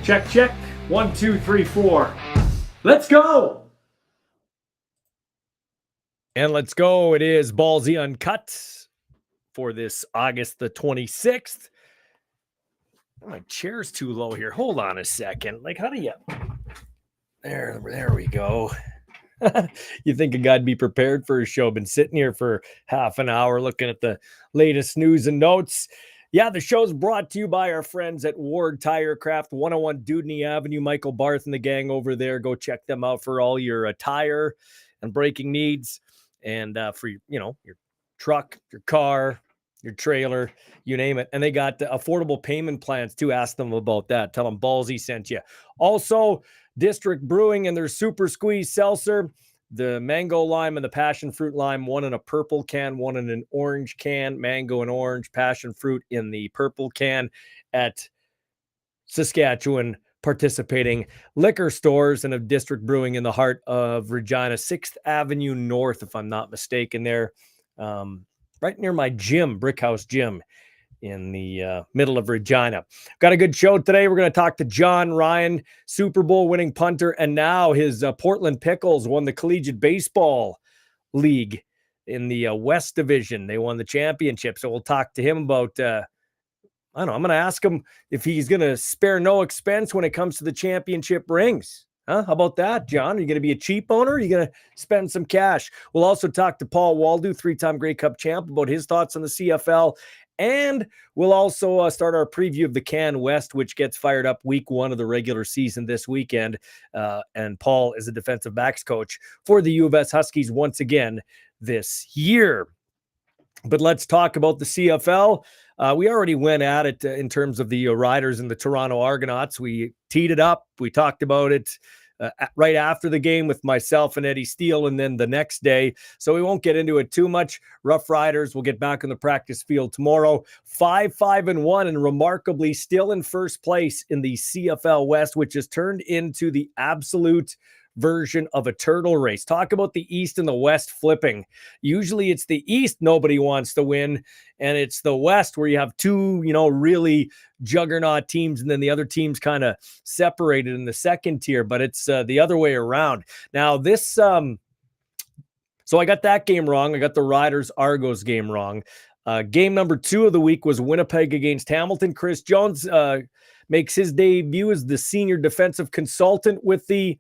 Check, check. 1, 2, 3, 4. Let's go. And let's go. It is Ballsy Uncut for this August the 26th. My chair's too low here. Hold on a second. Like, how do you... There we go. You think a guy'd be prepared for a show? Been sitting here for half an hour looking at the latest news and notes. Yeah, the show's brought to you by our friends at Ward Tire Craft, 101 Dudney Avenue. Michael Barth and the gang over there. Go check them out for all your tire and braking needs, and for your truck, your car, your trailer, you name it. And they got affordable payment plans too. Ask them about that. Tell them Ballsy sent you. Also, District Brewing and their Super Squeeze Seltzer. The mango lime and the passion fruit lime, one in a purple can, one in an orange can, mango and orange, passion fruit in the purple can at Saskatchewan participating liquor stores, and of District Brewing in the heart of Regina, 6th Avenue North, if I'm not mistaken, there, right near my gym, Brickhouse Gym, in the middle of Regina. Got a good show today. We're going to talk to Jon Ryan, Super Bowl winning punter, and now his Portland Pickles won the Collegiate Baseball League in the West Division. They won the championship, so we'll talk to him about, I don't know, I'm going to ask him if he's going to spare no expense when it comes to the championship rings. Huh? How about that, John? Are you going to be a cheap owner? Are you going to spend some cash? We'll also talk to Paul Woldu, 3-time Grey Cup champ, about his thoughts on the CFL. And we'll also start our preview of the CAN West, which gets fired up week 1 of the regular season this weekend. And Paul is a defensive backs coach for the U of S Huskies once again this year. But let's talk about the CFL. We already went at it in terms of the Riders and the Toronto Argonauts. We teed it up. We talked about it right after the game with myself and Eddie Steele, and then the next day. So we won't get into it too much. Rough Riders will get back on the practice field tomorrow. 5-5-1, and remarkably still in first place in the CFL West, which has turned into the absolute version of a turtle race. Talk about the East and the West flipping. Usually it's the East nobody wants to win, and it's the West where you have two, really juggernaut teams, and then the other teams kind of separated in the second tier, but it's the other way around. Now this, so I got that game wrong. I got the Riders Argos game wrong. Game number 2 of the week was Winnipeg against Hamilton. Chris Jones makes his debut as the senior defensive consultant with the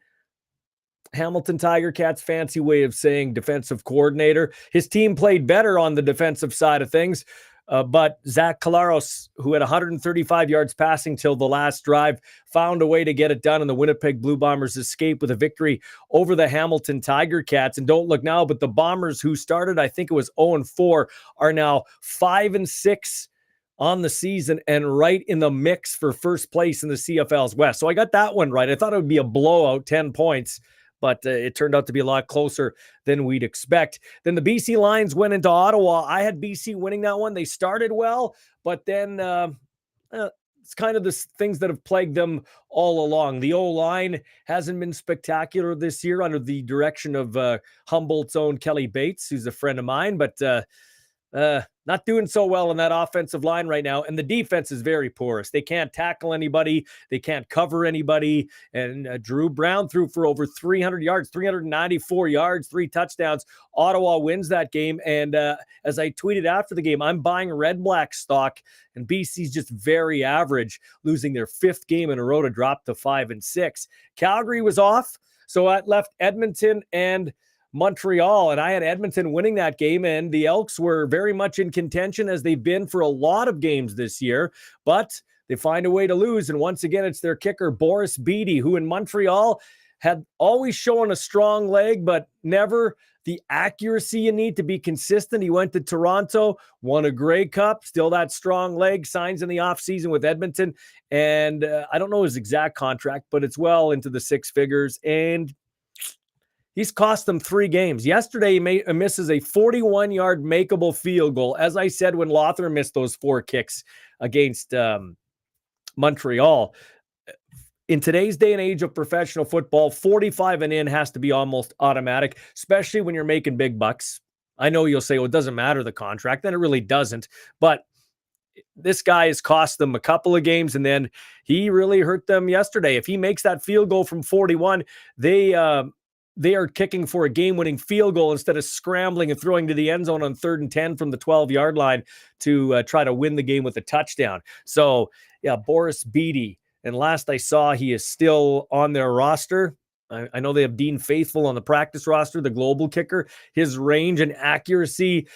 Hamilton Tiger Cats, fancy way of saying defensive coordinator. His team played better on the defensive side of things, but Zach Collaros, who had 135 yards passing till the last drive, found a way to get it done, and the Winnipeg Blue Bombers escape with a victory over the Hamilton Tiger Cats. And don't look now, but the Bombers, who started, I think it was 0-4, are now 5-6 on the season and right in the mix for first place in the CFL's West. So I got that one right. I thought it would be a blowout, 10 points. But it turned out to be a lot closer than we'd expect. Then the BC Lions went into Ottawa. I had BC winning that one. They started well, but then it's kind of the things that have plagued them all along. The O-line hasn't been spectacular this year under the direction of Humboldt's own Kelly Bates, who's a friend of mine, but not doing so well on that offensive line right now. And the defense is very porous. They can't tackle anybody. They can't cover anybody. And Drew Brown threw for over 300 yards, 394 yards, 3 touchdowns. Ottawa wins that game. And as I tweeted after the game, I'm buying Red Black stock, and BC's just very average, losing their 5th game in a row to drop to 5-6. Calgary was off, so that left Edmonton and Montreal, and I had Edmonton winning that game, and the Elks were very much in contention, as they've been for a lot of games this year, but they find a way to lose. And once again, it's their kicker, Boris Beatty, who in Montreal had always shown a strong leg, but never the accuracy you need to be consistent. He went to Toronto, won a Grey Cup, still that strong leg, signs in the offseason with Edmonton, and I don't know his exact contract, but it's well into the 6 figures, and he's cost them 3 games. Yesterday, he misses a 41-yard makeable field goal. As I said, when Lothar missed those 4 kicks against Montreal. In today's day and age of professional football, 45 and in has to be almost automatic, especially when you're making big bucks. I know you'll say, well, it doesn't matter the contract. Then it really doesn't. But this guy has cost them a couple of games, and then he really hurt them yesterday. If he makes that field goal from 41, they are kicking for a game-winning field goal instead of scrambling and throwing to the end zone on 3rd and 10 from the 12-yard line to try to win the game with a touchdown. So, yeah, Boris Beatty. And last I saw, he is still on their roster. I know they have Dean Faithful on the practice roster, the global kicker. His range and accuracy,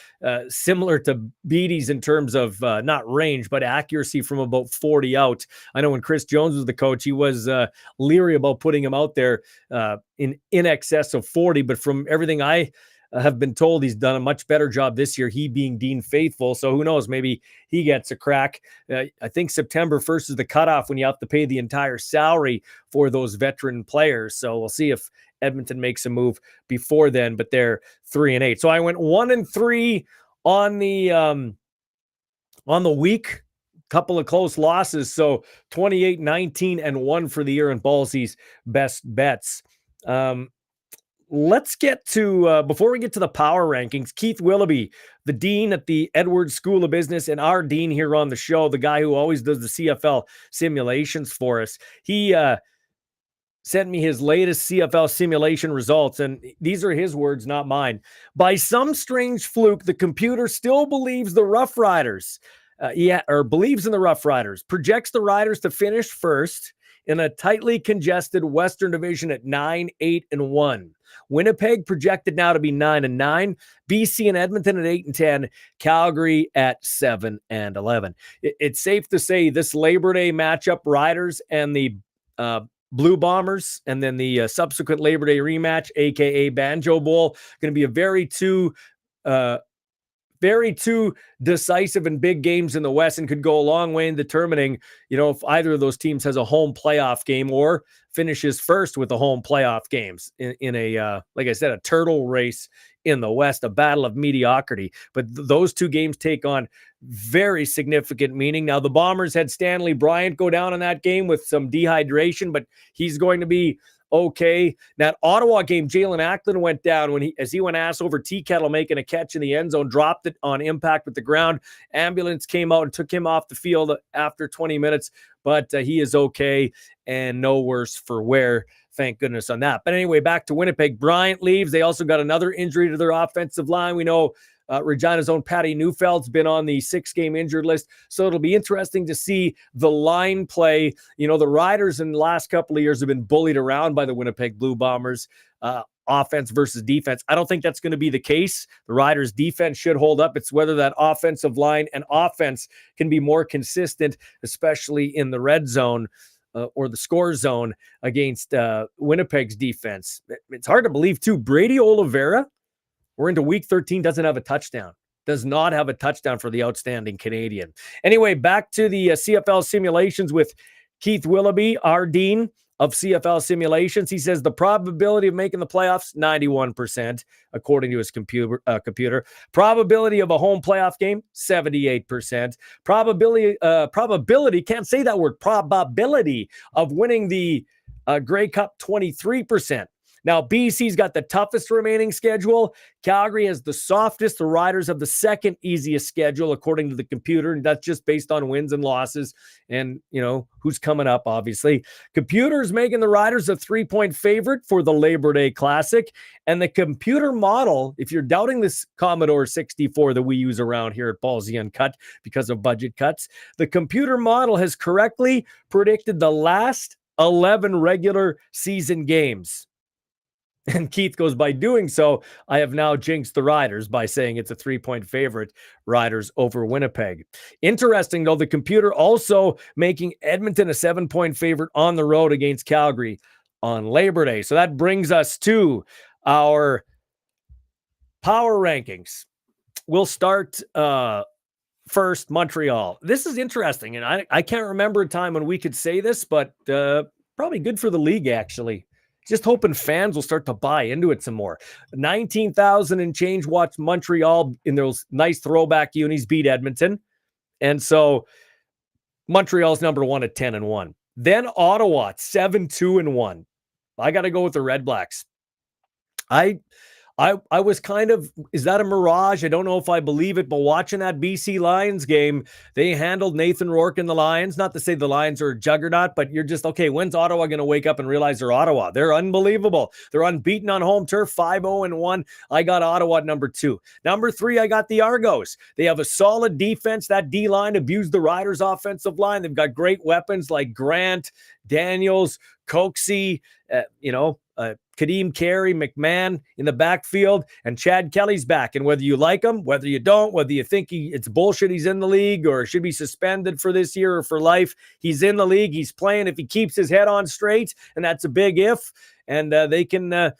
similar to Beatty's in terms of not range, but accuracy from about 40 out. I know when Chris Jones was the coach, he was leery about putting him out there in excess of 40. But from everything I have been told, he's done a much better job this year, he being Dean Faithful. So who knows, maybe he gets a crack. I think September 1st is the cutoff when you have to pay the entire salary for those veteran players. So we'll see if Edmonton makes a move before then, but they're 3-8. So I went 1-3 on the week. Couple of close losses. So 28, 19, and 1 for the year in Ballsy's best bets. Let's get to, before we get to the power rankings, Keith Willoughby, the dean at the Edwards School of Business and our dean here on the show, the guy who always does the CFL simulations for us. He sent me his latest CFL simulation results, and these are his words, not mine. By some strange fluke, the computer still believes the Rough Riders, believes in the Rough Riders, projects the Riders to finish first in a tightly congested Western Division at 9, 8, and 1. Winnipeg projected now to be 9 and 9. BC and Edmonton at 8 and 10. Calgary at 7 and 11. It's safe to say this Labor Day matchup, Riders and the Blue Bombers, and then the subsequent Labor Day rematch, aka Banjo Bowl, going to be a very two decisive and big games in the West, and could go a long way in determining, if either of those teams has a home playoff game or finishes first with the home playoff games in a, like I said, a turtle race in the West, a battle of mediocrity. But those two games take on very significant meaning. Now, the Bombers had Stanley Bryant go down in that game with some dehydration, but he's going to be okay. That Ottawa game, Jalen Acklin went down as he went ass over tea kettle making a catch in the end zone, dropped it on impact with the ground. Ambulance came out and took him off the field after 20 minutes, but he is okay and no worse for wear. Thank goodness on that. But anyway, back to Winnipeg. Bryant leaves. They also got another injury to their offensive line. We know Regina's own Patty Neufeld's been on the 6-game injured list. So it'll be interesting to see the line play. The Riders in the last couple of years have been bullied around by the Winnipeg Blue Bombers, offense versus defense. I don't think that's going to be the case. The Riders defense should hold up. It's whether that offensive line and offense can be more consistent, especially in the red zone or the score zone against Winnipeg's defense. It's hard to believe too. Brady Oliveira, we're into week 13, does not have a touchdown for the outstanding Canadian. Anyway, back to the CFL simulations with Keith Willoughby, our dean of CFL simulations. He says the probability of making the playoffs, 91%, according to his computer. Probability of a home playoff game, 78%. Probability, can't say that word, probability of winning the Grey Cup, 23%. Now, BC's got the toughest remaining schedule. Calgary has the softest. The Riders have the second easiest schedule, according to the computer, and that's just based on wins and losses and, who's coming up, obviously. Computer's making the Riders a 3-point favorite for the Labor Day Classic, and the computer model, if you're doubting this Commodore 64 that we use around here at Ballsy Uncut because of budget cuts, the computer model has correctly predicted the last 11 regular season games. And Keith goes, by doing so, I have now jinxed the Riders by saying it's a 3-point favorite, Riders over Winnipeg. Interesting, though, the computer also making Edmonton a 7-point favorite on the road against Calgary on Labor Day. So that brings us to our power rankings. We'll start first, Montreal. This is interesting, and I can't remember a time when we could say this, but probably good for the league, actually. Just hoping fans will start to buy into it some more. 19,000 and change watched Montreal in those nice throwback unis beat Edmonton. And so Montreal's number 1 at 10 and 1. Then Ottawa, 7-2 and 1. I got to go with the Red Blacks. I I was kind of, is that a mirage? I don't know if I believe it, but watching that BC Lions game, they handled Nathan Rourke and the Lions. Not to say the Lions are a juggernaut, but you're just, okay, when's Ottawa going to wake up and realize they're Ottawa? They're unbelievable. They're unbeaten on home turf, 5-0-1. I got Ottawa at number 2. Number 3, I got the Argos. They have a solid defense. That D-line abused the Riders' offensive line. They've got great weapons like Grant, Daniels, Coxie, Kadeem Carey, McMahon in the backfield, and Chad Kelly's back. And whether you like him, whether you don't, whether you think it's bullshit he's in the league or should be suspended for this year or for life, he's in the league. He's playing if he keeps his head on straight, and that's a big if. And they can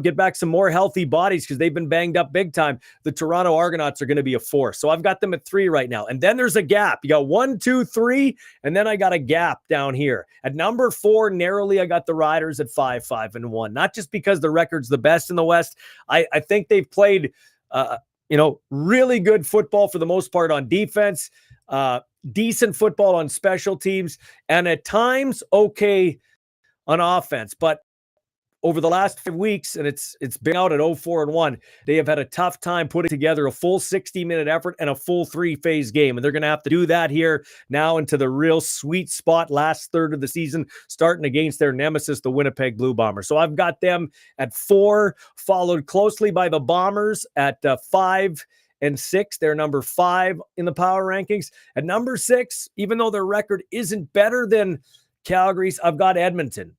get back some more healthy bodies because they've been banged up big time. The Toronto Argonauts are going to be a force. So I've got them at 3 right now. And then there's a gap. You got 1, 2, 3, and then I got a gap down here. At number 4, narrowly, I got the Riders at 5-1. Not just because the record's the best in the West. I think they've played, really good football for the most part on defense, decent football on special teams, and at times, okay on offense. But over the last 5 weeks, and it's been out at 0-4-1, they have had a tough time putting together a full 60-minute effort and a full 3-phase game. And they're going to have to do that here now into the real sweet spot last third of the season, starting against their nemesis, the Winnipeg Blue Bombers. So I've got them at 4, followed closely by the Bombers at 5 and 6. They're number 5 in the power rankings. At number 6, even though their record isn't better than Calgary's, I've got Edmonton.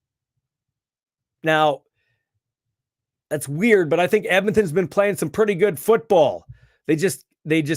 Now, that's weird, but I think Edmonton's been playing some pretty good football. They just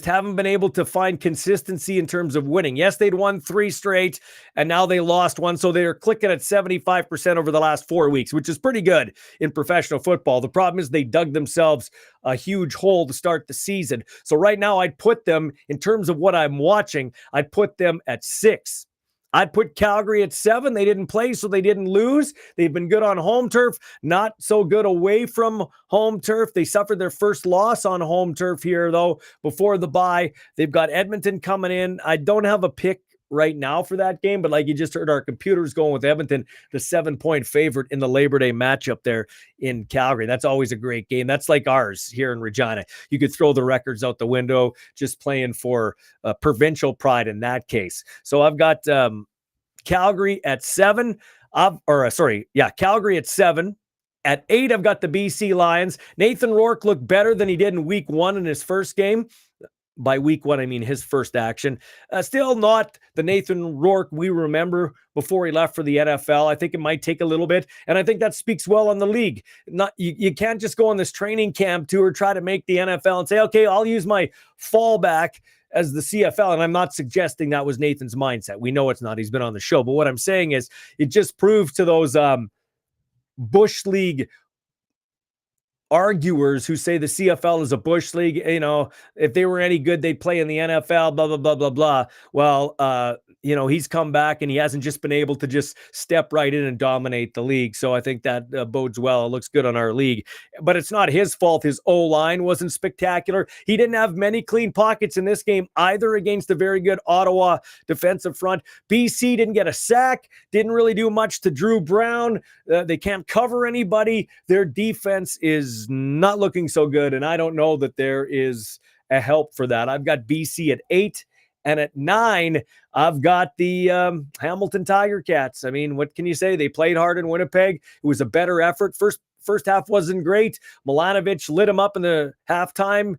haven't been able to find consistency in terms of winning. Yes, they'd won 3 straight, and now they lost 1, so they're clicking at 75% over the last 4 weeks, which is pretty good in professional football. The problem is they dug themselves a huge hole to start the season. So right now, I'd put them, in terms of what I'm watching, I'd put them at 6. I'd put Calgary at 7. They didn't play, so they didn't lose. They've been good on home turf, not so good away from home turf. They suffered their first loss on home turf here, though, before the bye. They've got Edmonton coming in. I don't have a pick right now for that game, but like you just heard, our computer's going with Edmonton, the 7-point favorite in the Labor Day matchup there in Calgary. That's always a great game. That's like ours here in Regina. You could throw the records out the window just playing for provincial pride in that case. So I've got Calgary at 7. Calgary at 7. At 8, I've got the BC Lions. Nathan Rourke looked better than he did in week 1 in his first game. By week 1, I mean his first action. Still not the Nathan Rourke we remember before he left for the NFL. I think it might take a little bit, and I think that speaks well on the league. You can't just go on this training camp tour, try to make the NFL and say, okay, I'll use my fallback as the CFL, and I'm not suggesting that was Nathan's mindset. We know it's not. He's been on the show, but what I'm saying is it just proves to those Bush League arguers who say the CFL is a Bush League, if they were any good, they'd play in the NFL, blah, blah, blah, blah, blah. Well, he's come back and he hasn't just been able to just step right in and dominate the league. So I think that bodes well. It looks good on our league, but it's not his fault. His O-line wasn't spectacular. He didn't have many clean pockets in this game either against a very good Ottawa defensive front. BC didn't get a sack, didn't really do much to Drew Brown. They can't cover anybody. Their defense is not looking so good, and I don't know that there is a help for that. I've got BC at 8, and at 9, I've got the Hamilton Tiger Cats. I mean, what can you say? They played hard in Winnipeg. It was a better effort. First half wasn't great. Milanovic lit them up in the halftime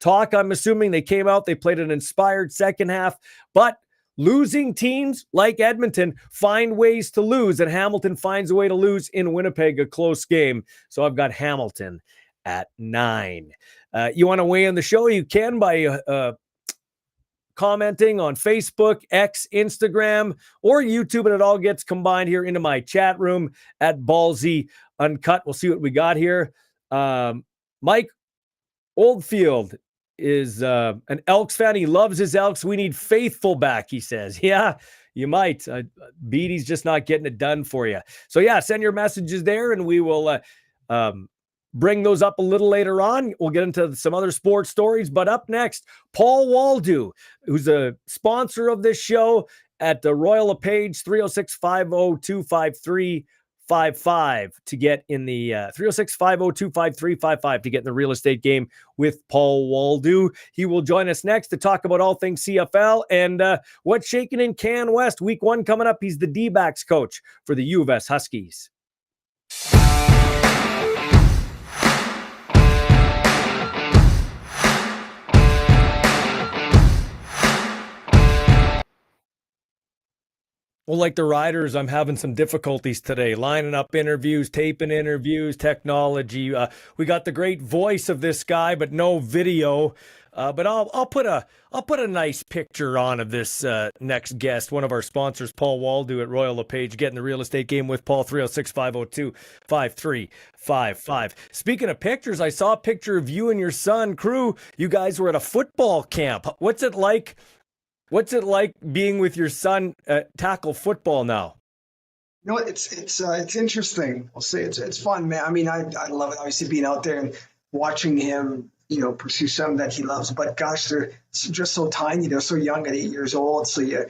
talk. I'm assuming they came out, they played an inspired second half, but losing teams like Edmonton find ways to lose, and Hamilton finds a way to lose in Winnipeg, a close game. So I've got Hamilton at 9. You want to weigh in the show? You can by commenting on Facebook, X, Instagram, or YouTube, and it all gets combined here into my chat room at Ballsy Uncut. We'll see what we got here. Mike Oldfield is an Elks fan. He loves his Elks. We need Faithful back, he says. Yeah, you might. Beatty's just not getting it done for you. So yeah, send your messages there, and we will bring those up a little later on. We'll get into some other sports stories, but up next, Paul Woldu, who's a sponsor of this show at the Royal LePage, 306-502-5345. to get in the 306-502-5355 to get in the real estate game with Paul Woldu. He will join us next to talk about all things CFL and what's shaking in CAN West. Week 1 coming up. He's the D-backs coach for the U of S Huskies. Well, like the Riders, I'm having some difficulties today, lining up interviews, taping interviews, technology. We got the great voice of this guy, but no video. But I'll put a nice picture on of this next guest, one of our sponsors, Paul Woldu at Royal LePage, getting the real estate game with Paul. 306-502-5355. Speaking of pictures, I saw a picture of you and your son, Crew. You guys were at a football camp. What's it like? What's it like being with your son tackle football now? You know what? It's interesting. I'll say it's fun, man. I mean, I love it. Obviously, being out there and watching him, pursue something that he loves. But gosh, they're just so tiny. They're so young at 8 years old. So you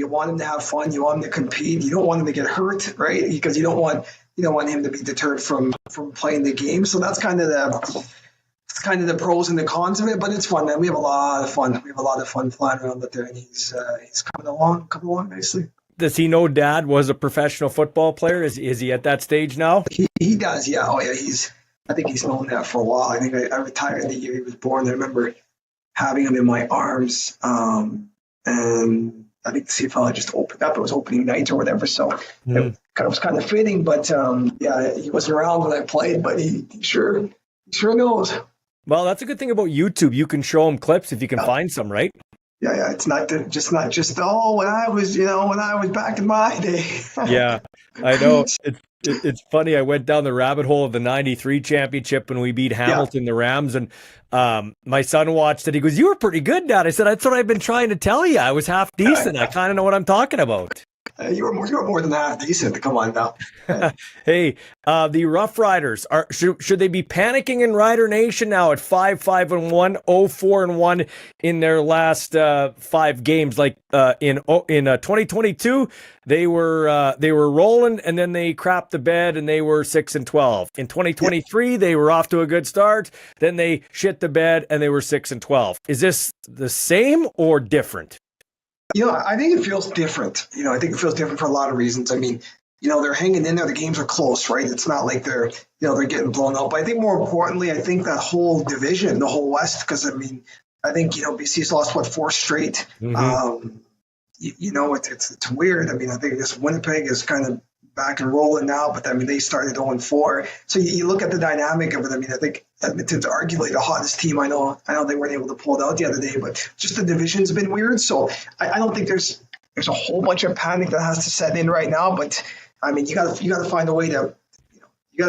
want him to have fun. You want him to compete. You don't want him to get hurt, right? Because you don't want him to be deterred from playing the game. So that's kind of the pros and the cons of it, but it's fun, man. We have a lot of fun. We have a lot of fun flying around out there, and he's coming along nicely. Does he know Dad was a professional football player? Is he at that stage now? He does, yeah. Oh, yeah. I think he's known that for a while. I think I retired the year he was born. I remember having him in my arms, and I think the CFL had just opened up. It was opening night or whatever, so it was kind of fitting. But yeah, he wasn't around when I played, but he sure knows. Well, that's a good thing about YouTube. You can show them clips if you can find some, right? Yeah. It's not just when I was back in my day. Yeah, I know. It's funny. I went down the rabbit hole of the '93 championship when we beat Hamilton, the Rams, and my son watched it. He goes, "You were pretty good, Dad." I said, "That's what I've been trying to tell you. I was half decent. I kind of know what I'm talking about." You were more than half decent. Come on now. Hey, the Rough Riders should they be panicking in Rider Nation now at 5-5-1, 0-4-1 in their last 5 games? Like in 2022, they were rolling and then they crapped the bed and they were 6-12. In 2023, they were off to a good start, then they shit the bed and they were 6-12. Is this the same or different? I think it feels different. I think it feels different for a lot of reasons. I mean, they're hanging in there. The games are close, right? It's not like they're getting blown out. But I think more importantly, I think that whole division, the whole West, because I think, BC's lost 4 straight. Mm-hmm. It's weird. I think this Winnipeg is kind of back and rolling now, but they started 0-4. So you look at the dynamic of it. I think Edmonton's arguably the hottest team. I know they weren't able to pull it out the other day, but just the division's been weird. So I don't think there's a whole bunch of panic that has to set in right now. But you got to find a way to get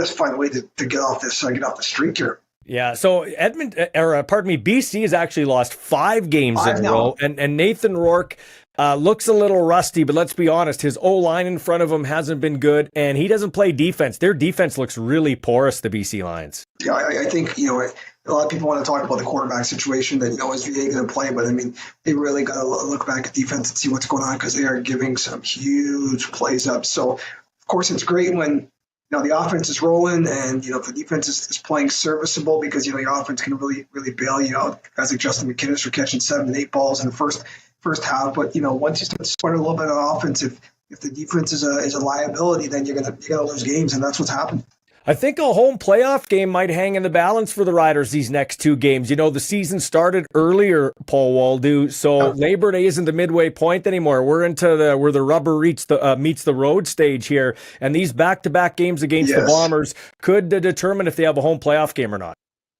off the streak here. Yeah, so BC has actually lost 5 games in a row, and Nathan Rourke looks a little rusty, but let's be honest, his O-line in front of him hasn't been good, and he doesn't play defense. Their defense looks really porous, the BC Lions. Yeah, I think, a lot of people want to talk about the quarterback situation that, is VA going to play, but they really got to look back at defense and see what's going on because they are giving some huge plays up. So, of course, it's great when the offense is rolling and, if the defense is playing serviceable because, your offense can really, really bail you out. Guys like Justin McKinnis for catching 7 and 8 balls in the first half. But, once you start sweating a little bit on offense, if the defense is a liability, then you're gonna lose games, and that's what's happened. I think a home playoff game might hang in the balance for the Riders these next 2 games. The season started earlier, Paul Woldu, so Labor Day isn't the midway point anymore. We're into where the rubber meets the road stage here, and these back-to-back games against the Bombers could determine if they have a home playoff game or not.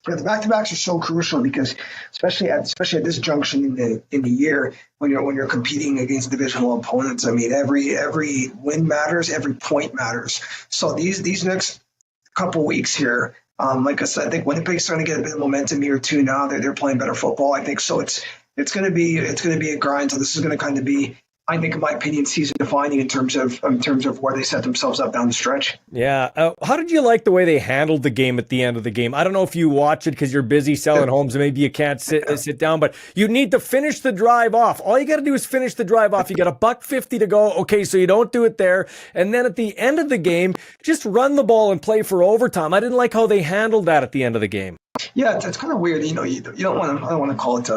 Yeah, the back-to-backs are so crucial because, especially at this junction in the year, when you're competing against divisional opponents, every win matters, every point matters. So these next couple weeks here, like I said, I think Winnipeg's starting to get a bit of momentum here too. Now they're playing better football, I think. So it's going to be a grind. So this is going to kind of be I think, in my opinion, season defining in terms of where they set themselves up down the stretch. Yeah. How did you like the way they handled the game at the end of the game? I don't know if you watch it because you're busy selling homes and maybe you can't sit down, but you need to finish the drive off. All you got to do is finish the drive off. You got $1.50 to go. Okay, so you don't do it there. And then at the end of the game, just run the ball and play for overtime. I didn't like how they handled that at the end of the game. Yeah, it's kind of weird. You don't want to. I don't want to call it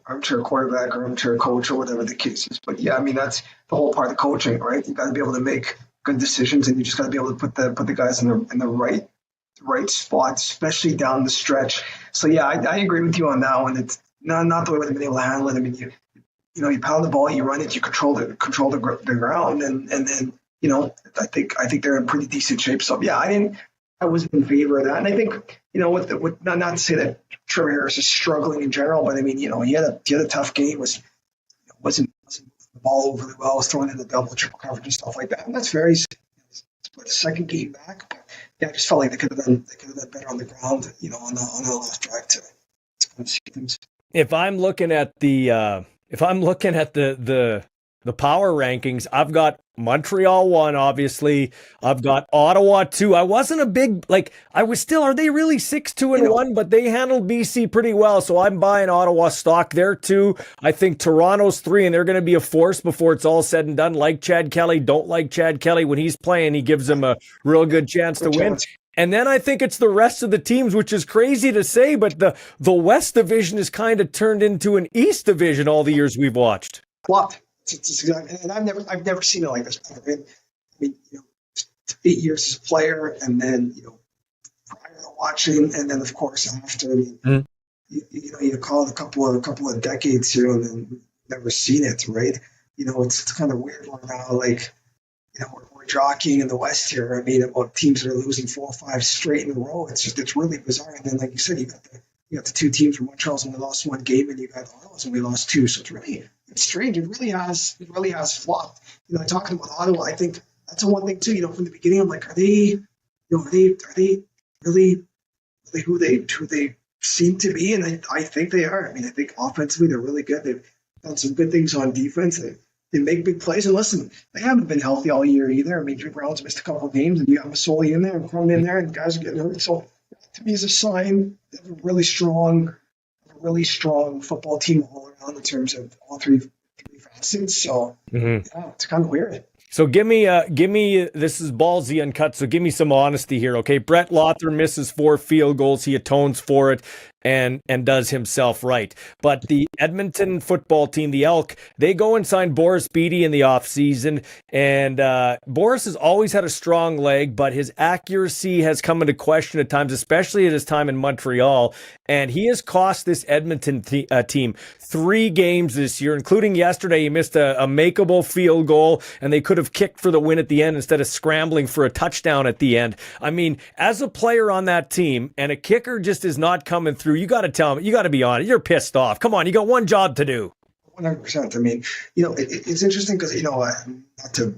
armchair quarterback or armchair coach or whatever the case is. But yeah, I mean that's the whole part of coaching, right? You got to be able to make good decisions, and you just got to be able to put the guys in the right spot, especially down the stretch. So yeah, I agree with you on that one. It's not the way they've been able to handle it. I mean, you pound the ball, you run it, you control the ground, and then I think they're in pretty decent shape. So yeah, I wasn't in favor of that. And I think, with not to say that Trevor Harris is struggling in general, but I mean, he had a tough game, wasn't moving the ball overly well, was throwing in the double, triple coverage and stuff like that. And that's very, the second game back. But yeah, I just felt like they could have done better on the ground, on the last drive to kind of see things. If I'm looking at the power rankings, I've got Montreal 1, obviously. I've got Ottawa 2. I wasn't a big, are they really 6-2-1? But they handled BC pretty well, so I'm buying Ottawa stock there too. I think Toronto's 3, and they're going to be a force before it's all said and done. Like Chad Kelly, don't like Chad Kelly. When he's playing, he gives them a real good chance to win. And then I think it's the rest of the teams, which is crazy to say, but the West Division has kind of turned into an East Division all the years we've watched. Flop. It's exactly, and I've never seen it like this. I mean, 8 years as a player, and then prior to watching, and then of course after. I mean, you call it a couple of decades here, and then never seen it, right? It's kind of weird now. We're jockeying in the West here. I mean, about teams that are losing 4 or 5 straight in a row. It's really bizarre. And then, like you said, you got the 2 teams from Montreal's only lost 1 game, and you got Ottawa's only lost 2. So it's strange. It really has flopped. Talking about Ottawa, I think that's the one thing too. From the beginning, I'm like, are they really who they seem to be? And I think they are. I mean, I think offensively they're really good. They've done some good things on defense. They make big plays. And listen, they haven't been healthy all year either. I mean, Drew Brown's missed a couple of games, and you got Masoli in there and Crum in there, and guys are getting hurt. So to me, it's a sign of a really strong football team all around in terms of all three facets. So yeah, it's kind of weird. So give me, this is Ballsy Uncut, so give me some honesty here, okay? Brett Lothar misses 4 field goals. He atones for it and does himself right. But the Edmonton football team, the Elk, they go and sign Boris Beatty in the offseason. And Boris has always had a strong leg, but his accuracy has come into question at times, especially at his time in Montreal. And he has cost this Edmonton team 3 games this year, including yesterday. He missed a makeable field goal, and they could have kicked for the win at the end instead of scrambling for a touchdown at the end. I mean, as a player on that team, and a kicker just is not coming through, you got to tell him, you got to be honest, you're pissed off. Come on, you got one job to do. 100%. I mean, it's interesting because, not to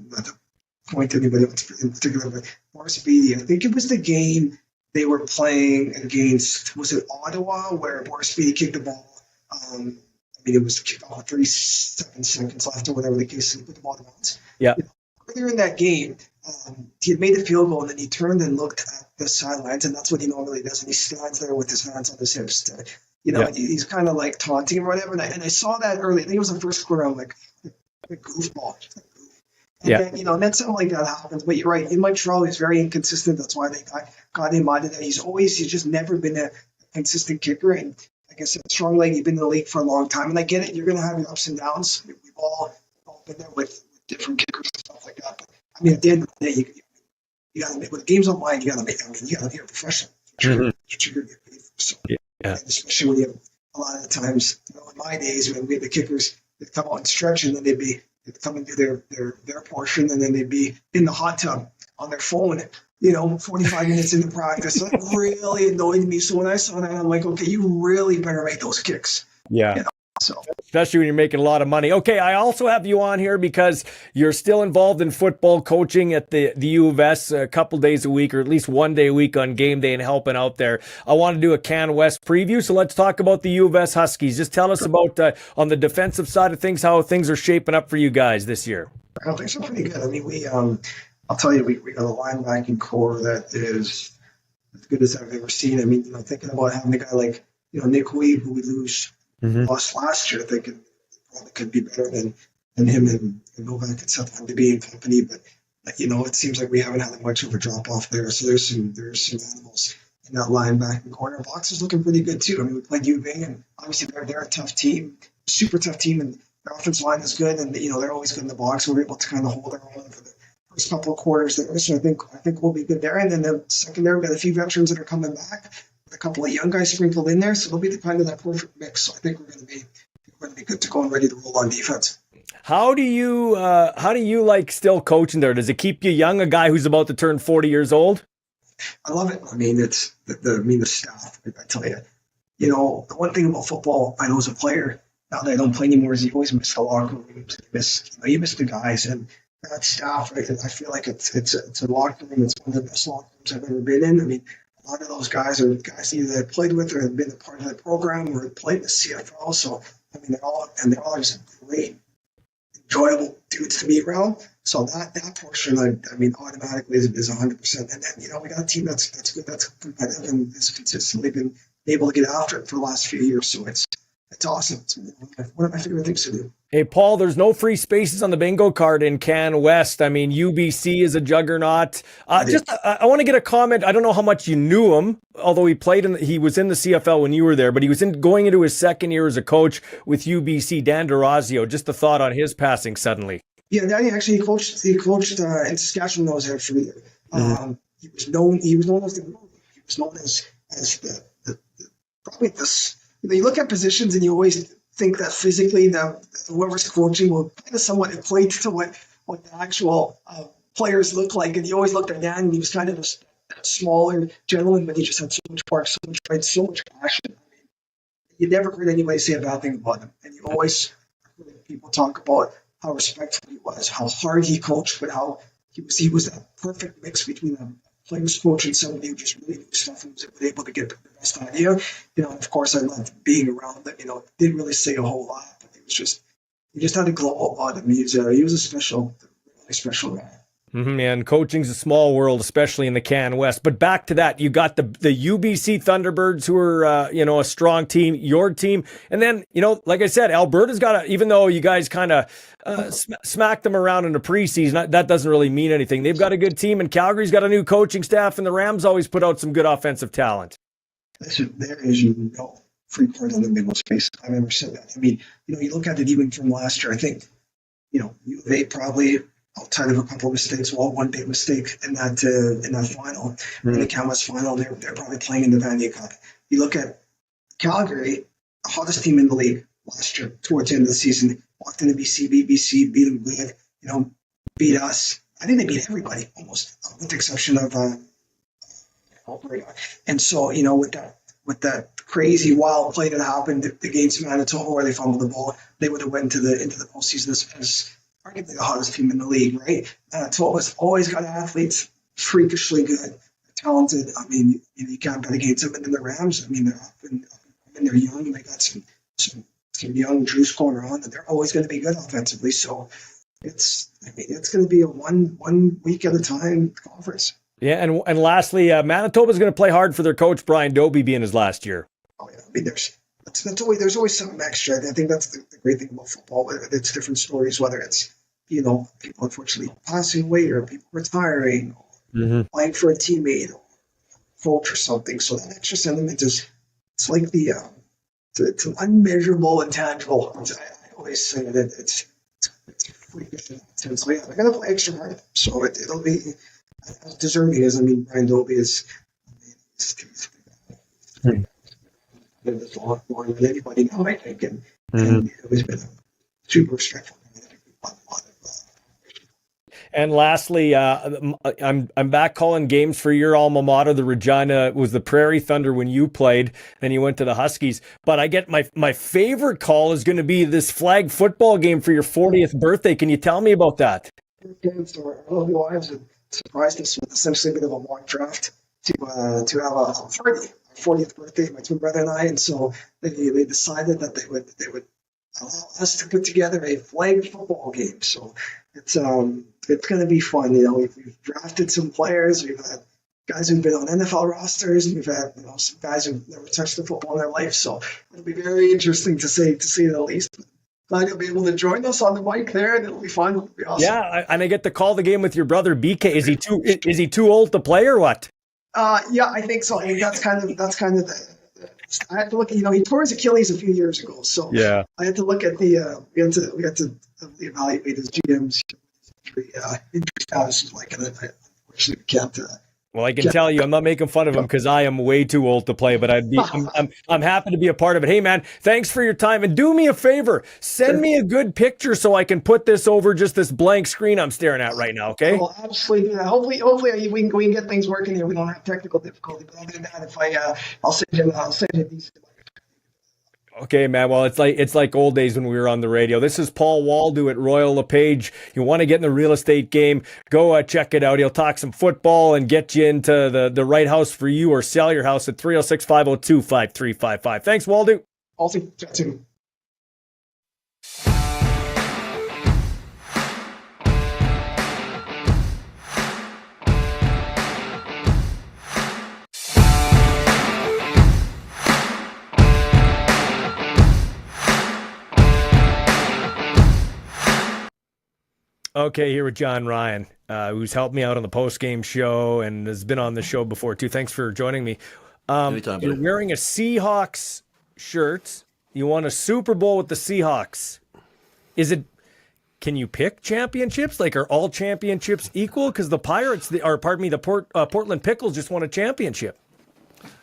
point to anybody in particular, but Boris Beatty, I think it was the game they were playing against, was it Ottawa, where Boris Beatty kicked the ball. I mean, it was kicked off 37 seconds left or whatever the case is, put the ball to bounce. Yeah. Earlier in that game, he had made a field goal, and then he turned and looked at the sidelines, and that's what he normally does. And he stands there with his hands on his hips. He's kind of like taunting or whatever. And I saw that early. I think it was the first quarter. I'm like, a goofball. And then something like that happens. But you're right. In Montreal, he's very inconsistent. That's why they got him out of there. He's just never been a consistent kicker. And like I said, strong leg. You've been in the league for a long time. And I get it. You're going to have your ups and downs. We've all been there with different kickers and stuff like that. But I mean, at the end of the day, you got to make, when the game's online, you got to make, you got to be a professional. You're going to get paid for. So, especially when you have a lot of the times, in my days, when we had the kickers that come out and stretch, and then they'd come and do their portion, and then they'd be in the hot tub on their phone, 45 minutes into practice. So that really annoyed me. So when I saw that, I'm like, okay, you really better make those kicks. Yeah. So especially when you're making a lot of money. Okay, I also have you on here because you're still involved in football coaching at the U of S a couple days a week, or at least one day a week on game day and helping out there. I want to do a CAN West preview, so let's talk about the U of S Huskies. Just tell us about, on the defensive side of things, how things are shaping up for you guys this year. things are pretty good. I mean, I'll tell you, we got a linebacking core that is as good as I've ever seen. I mean, thinking about having a guy like, Nick Weeb, who we lost last year, I think it probably could be better than him and Novak and Seth to be in company. But, it seems like we haven't had much of a drop off there. So there's some animals in that linebacking corner. Box is looking pretty good too. I mean, we played U of A, and obviously they're a tough team, super tough team, and their offensive line is good, and they're always good in the box. We're able to kind of hold our own for the first couple of quarters there. So I think we'll be good there. And then the secondary, we've got a few veterans that are coming back, with a couple of young guys sprinkled in there. So it'll be the kind of that perfect mix. So I think we're going to be good to go and ready to roll on defense. How do you like still coaching there? Does it keep you young? A guy who's about to turn 40 years old? I love it. I mean, it's the staff. I tell you, the one thing about football I know as a player now that I don't play anymore is you always miss the locker room. You miss the guys and that staff. Right? I feel like it's a locker room. It's one of the best locker rooms I've ever been in. I mean, a lot of those guys are guys either that played with or have been a part of the program or played in the CFL. So I mean, they're all just great, enjoyable dudes to be around. So that portion, I mean, automatically is 100%. And then, we got a team that's good, that's competitive, and has consistently been able to get after it for the last few years. So it's awesome. It's one of my favorite things to do. Hey, Paul, there's no free spaces on the bingo card in CAN West. I mean, UBC is a juggernaut. I want to get a comment. I don't know how much you knew him, although he was in the CFL when you were there, but he was going into his second year as a coach with UBC, Dan DeRazio. Just a thought on his passing suddenly. Yeah, Danny actually coached in Saskatchewan when I was there for a year. He was known as probably this. You look at positions and you always think that physically whoever's coaching will kind of somewhat equate to what the actual players look like. And you always looked at Dan, and he was kind of a smaller gentleman, but he just had so much heart, so much pride, so much passion. I mean, you never heard anybody say a bad thing about him. And you always heard people talk about how respectful he was, how hard he coached, but how he was that perfect mix between a players coach and somebody who just really knew stuff and was able to get the best idea. Of course I loved being around him. Didn't really say a whole lot, but he just had a glow about him. He was a really special guy. And coaching's a small world, especially in the CAN West. But back to that, you got the UBC Thunderbirds, who are a strong team, your team, and then like I said, Alberta's got even though you guys kind of smacked them around in the preseason, that doesn't really mean anything. They've got a good team, and Calgary's got a new coaching staff, and the Rams always put out some good offensive talent. There is no free part in the middle space. I've ever said that. I mean, you look at it even from last year. I think U of A probably, outside of a couple of mistakes, one big mistake in that final, in the CAN West final, they're probably playing in the Vanier Cup. You look at Calgary, the hottest team in the league last year, towards the end of the season, walked into BC, beat them good, beat us. I think they beat everybody almost, with the exception of Alberta. And so, with that crazy wild play that happened against Manitoba where they fumbled the ball, they would have went into the postseason as arguably the hottest team in the league, right? Manitoba's always got athletes, freakishly good, talented. I mean, you can't bet against them. And then the Rams, I mean, they're up and they're young. They got some young juice going on, and they're always going to be good offensively. So it's going to be a one week at a time conference. Yeah, and lastly, Manitoba's going to play hard for their coach Brian Dobie being his last year. Oh yeah, I mean there's always something extra. I think that's the great thing about football. It's different stories, whether it's people unfortunately passing away or people retiring, or playing for a teammate or coach or something. So that extra sentiment it's like it's an unmeasurable intangible. I always say that it's freakish in that sense. So yeah, they're going to play extra hard. So it'll be as deserving as Brian Dobie is. There's a lot more than anybody now, I think, and it was been a super respectful. And lastly, I'm back calling games for your alma mater. The Regina was the Prairie Thunder when you played. Then you went to the Huskies. But I get my favorite call is going to be this flag football game for your 40th birthday. Can you tell me about that? So our lovely wives had surprised us with essentially a bit of a mock draft to have a party, our 40th birthday, my twin brother and I, and so they decided that they would allow us to put together a flag football game. So it's going to be fun. We've drafted some players. We've had guys who've been on NFL rosters, and we've had some guys who've never touched the football in their life. So it'll be very interesting to say the least. Glad you'll be able to join us on the mic there, and it'll be fun. It'll be awesome. Yeah, and I get to call the game with your brother BK. Is he too old to play or what? Yeah, I think so. I mean, that's kind of the. I had to look. He tore his Achilles a few years ago, so yeah, I had to look at the. We had to evaluate his GM's injury status is like, and I unfortunately can't. Well, I can tell you, I'm not making fun of him because I am way too old to play, but I'm happy to be a part of it. Hey, man, thanks for your time. And do me a favor, send me a good picture so I can put this over just this blank screen I'm staring at right now, okay? Well, absolutely. Hopefully we can get things working here. We don't have technical difficulty. But other than that, I'll send you these. Okay, man. Well, it's like old days when we were on the radio. This is Paul Woldu at Royal LePage. You want to get in the real estate game, go check it out. He'll talk some football and get you into the right house for you, or sell your house at 306-502-5355. Thanks, Woldu. Awesome. Chat soon. Okay, here with Jon Ryan, who's helped me out on the post-game show and has been on the show before, too. Thanks for joining me. Anytime, you're buddy. wearing a Seahawks shirt. You won a Super Bowl with the Seahawks. Can you pick championships? Like, are all championships equal? Because the Pirates, the Portland Pickles just won a championship.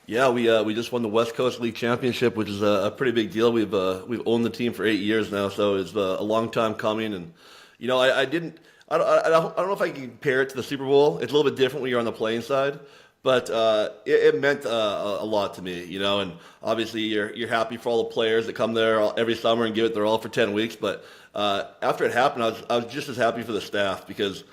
Yeah, we just won the West Coast League Championship, which is a pretty big deal. We've owned the team for 8 years now, so it's a long time coming. And I don't know if I can compare it to the Super Bowl. It's a little bit different when you're on the playing side, but it meant a lot to me, and obviously you're happy for all the players that come there every summer and give it their all for 10 weeks. But after it happened, I was just as happy for the staff because,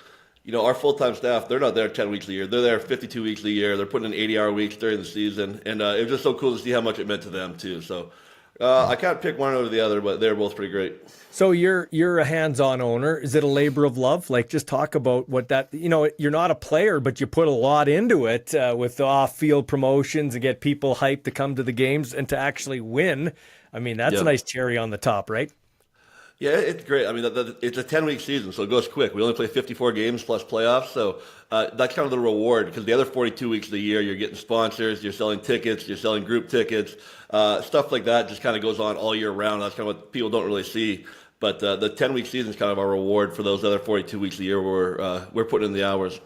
our full-time staff, they're not there 10 weeks a year. They're there 52 weeks a year. They're putting in 80-hour weeks during the season, and it was just so cool to see how much it meant to them too. So I can't pick one over the other, but they're both pretty great. So you're a hands-on owner. Is it a labor of love? Like, just talk about what that, you're not a player, but you put a lot into it with the off-field promotions and get people hyped to come to the games and to actually win. I mean, that's a nice cherry on the top, right? Yeah, it's great. I mean, it's a 10-week season, so it goes quick. We only play 54 games plus playoffs, so that's kind of the reward because the other 42 weeks of the year, you're getting sponsors, you're selling tickets, you're selling group tickets, stuff like that just kind of goes on all year round. That's kind of what people don't really see. But the 10-week season is kind of our reward for those other 42 weeks of the year where we're putting in the hours.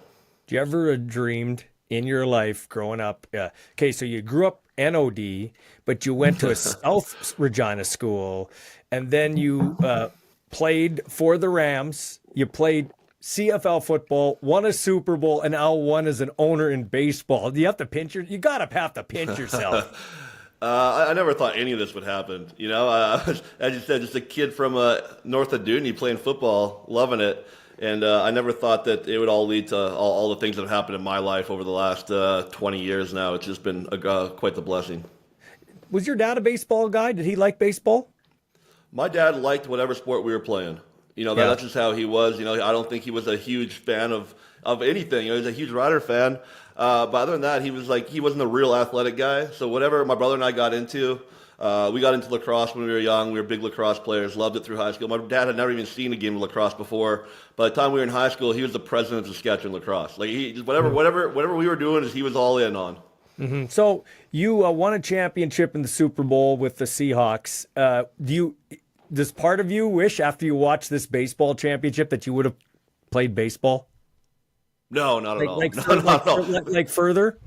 Do you ever dreamed in your life growing up? Okay, so you grew up NOD, but you went to a South Regina school, and then you played for the Rams. You played CFL football, won a Super Bowl, and now won as an owner in baseball. Do you have to pinch you gotta have to pinch yourself. I never thought any of this would happen. As you said, just a kid from north of Dunedin playing football, loving it. And I never thought that it would all lead to all the things that have happened in my life over the last 20 years now. It's just been quite the blessing. Was your dad a baseball guy? Did he like baseball? My dad liked whatever sport we were playing. That's just how he was. I don't think he was a huge fan of anything. He was a huge Rider fan. But other than that, he wasn't a real athletic guy. So whatever my brother and I got into, we got into lacrosse when we were young. We were big lacrosse players, loved it through high school. My dad had never even seen a game of lacrosse before. By the time we were in high school, he was the president of Saskatchewan lacrosse. Like whatever we were doing, he was all in on. Mm-hmm. So you won a championship in the Super Bowl with the Seahawks. Does part of you wish after you watch this baseball championship that you would have played baseball? No, not at all. Like further?